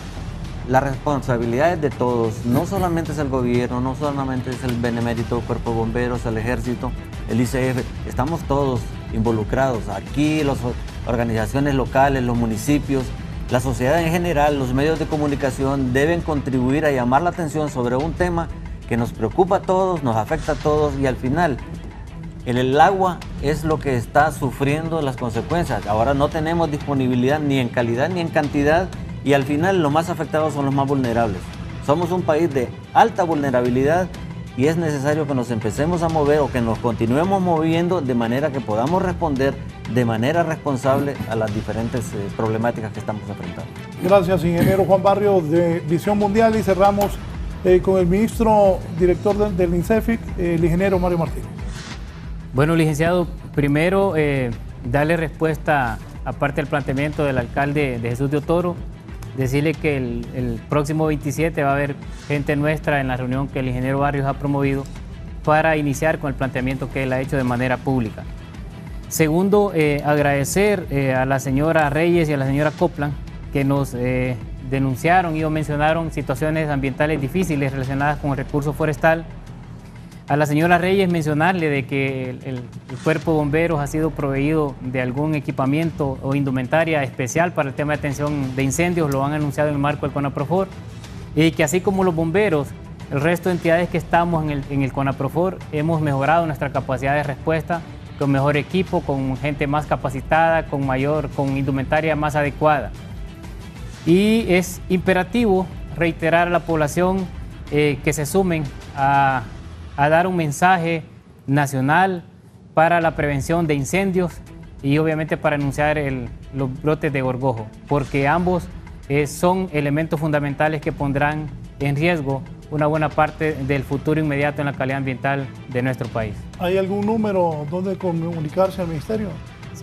la responsabilidad es de todos, no solamente es el gobierno, no solamente es el benemérito Cuerpo de Bomberos, el Ejército, el ICF, estamos todos involucrados, aquí las organizaciones locales, los municipios, la sociedad en general, los medios de comunicación deben contribuir a llamar la atención sobre un tema que nos preocupa a todos, nos afecta a todos y al final el agua es lo que está sufriendo las consecuencias. Ahora no tenemos disponibilidad ni en calidad ni en cantidad. Y al final los más afectados son los más vulnerables. Somos un país de alta vulnerabilidad y es necesario que nos empecemos a mover o que nos continuemos moviendo de manera que podamos responder de manera responsable a las diferentes problemáticas que estamos enfrentando. Gracias, ingeniero Juan Barrios de Visión Mundial, y cerramos con el ministro director del INCEFIC, el ingeniero Mario Martínez. Bueno, licenciado, primero darle respuesta, aparte del planteamiento del alcalde de Jesús de Otoro, decirle que el próximo 27 va a haber gente nuestra en la reunión que el ingeniero Barrios ha promovido para iniciar con el planteamiento que él ha hecho de manera pública. Segundo, agradecer a la señora Reyes y a la señora Copland que nos denunciaron y o mencionaron situaciones ambientales difíciles relacionadas con el recurso forestal. A la señora Reyes mencionarle de que el Cuerpo de Bomberos ha sido proveído de algún equipamiento o indumentaria especial para el tema de atención de incendios, lo han anunciado en el marco del CONAPROFOR, y que así como los bomberos, el resto de entidades que estamos en el CONAPROFOR hemos mejorado nuestra capacidad de respuesta con mejor equipo, con gente más capacitada, con indumentaria más adecuada. Y es imperativo reiterar a la población que se sumen a dar un mensaje nacional para la prevención de incendios y obviamente para anunciar los brotes de gorgojo, porque ambos son elementos fundamentales que pondrán en riesgo una buena parte del futuro inmediato en la calidad ambiental de nuestro país. ¿Hay algún número donde comunicarse al ministerio?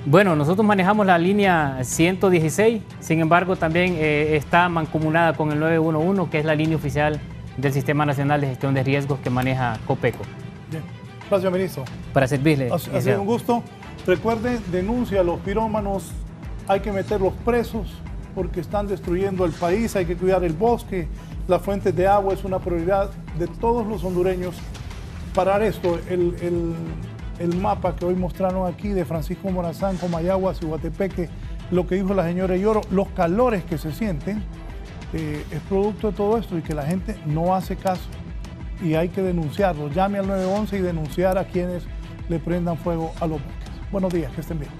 Bueno, nosotros manejamos la línea 116, sin embargo también está mancomunada con el 911, que es la línea oficial del Sistema Nacional de Gestión de Riesgos que maneja COPECO. Bien. Gracias, ministro. Para servirle. Ha sido un gusto. Recuerden, denuncia a los pirómanos, hay que meterlos presos porque están destruyendo el país, hay que cuidar el bosque, las fuentes de agua es una prioridad de todos los hondureños. Parar esto, el mapa que hoy mostraron aquí de Francisco Morazán, Comayagua, Ciguatepeque, lo que dijo la señora Lloro, los calores que se sienten, es producto de todo esto y que la gente no hace caso y hay que denunciarlo. Llame al 911 y denunciar a quienes le prendan fuego a los bosques. Buenos días, que estén bien.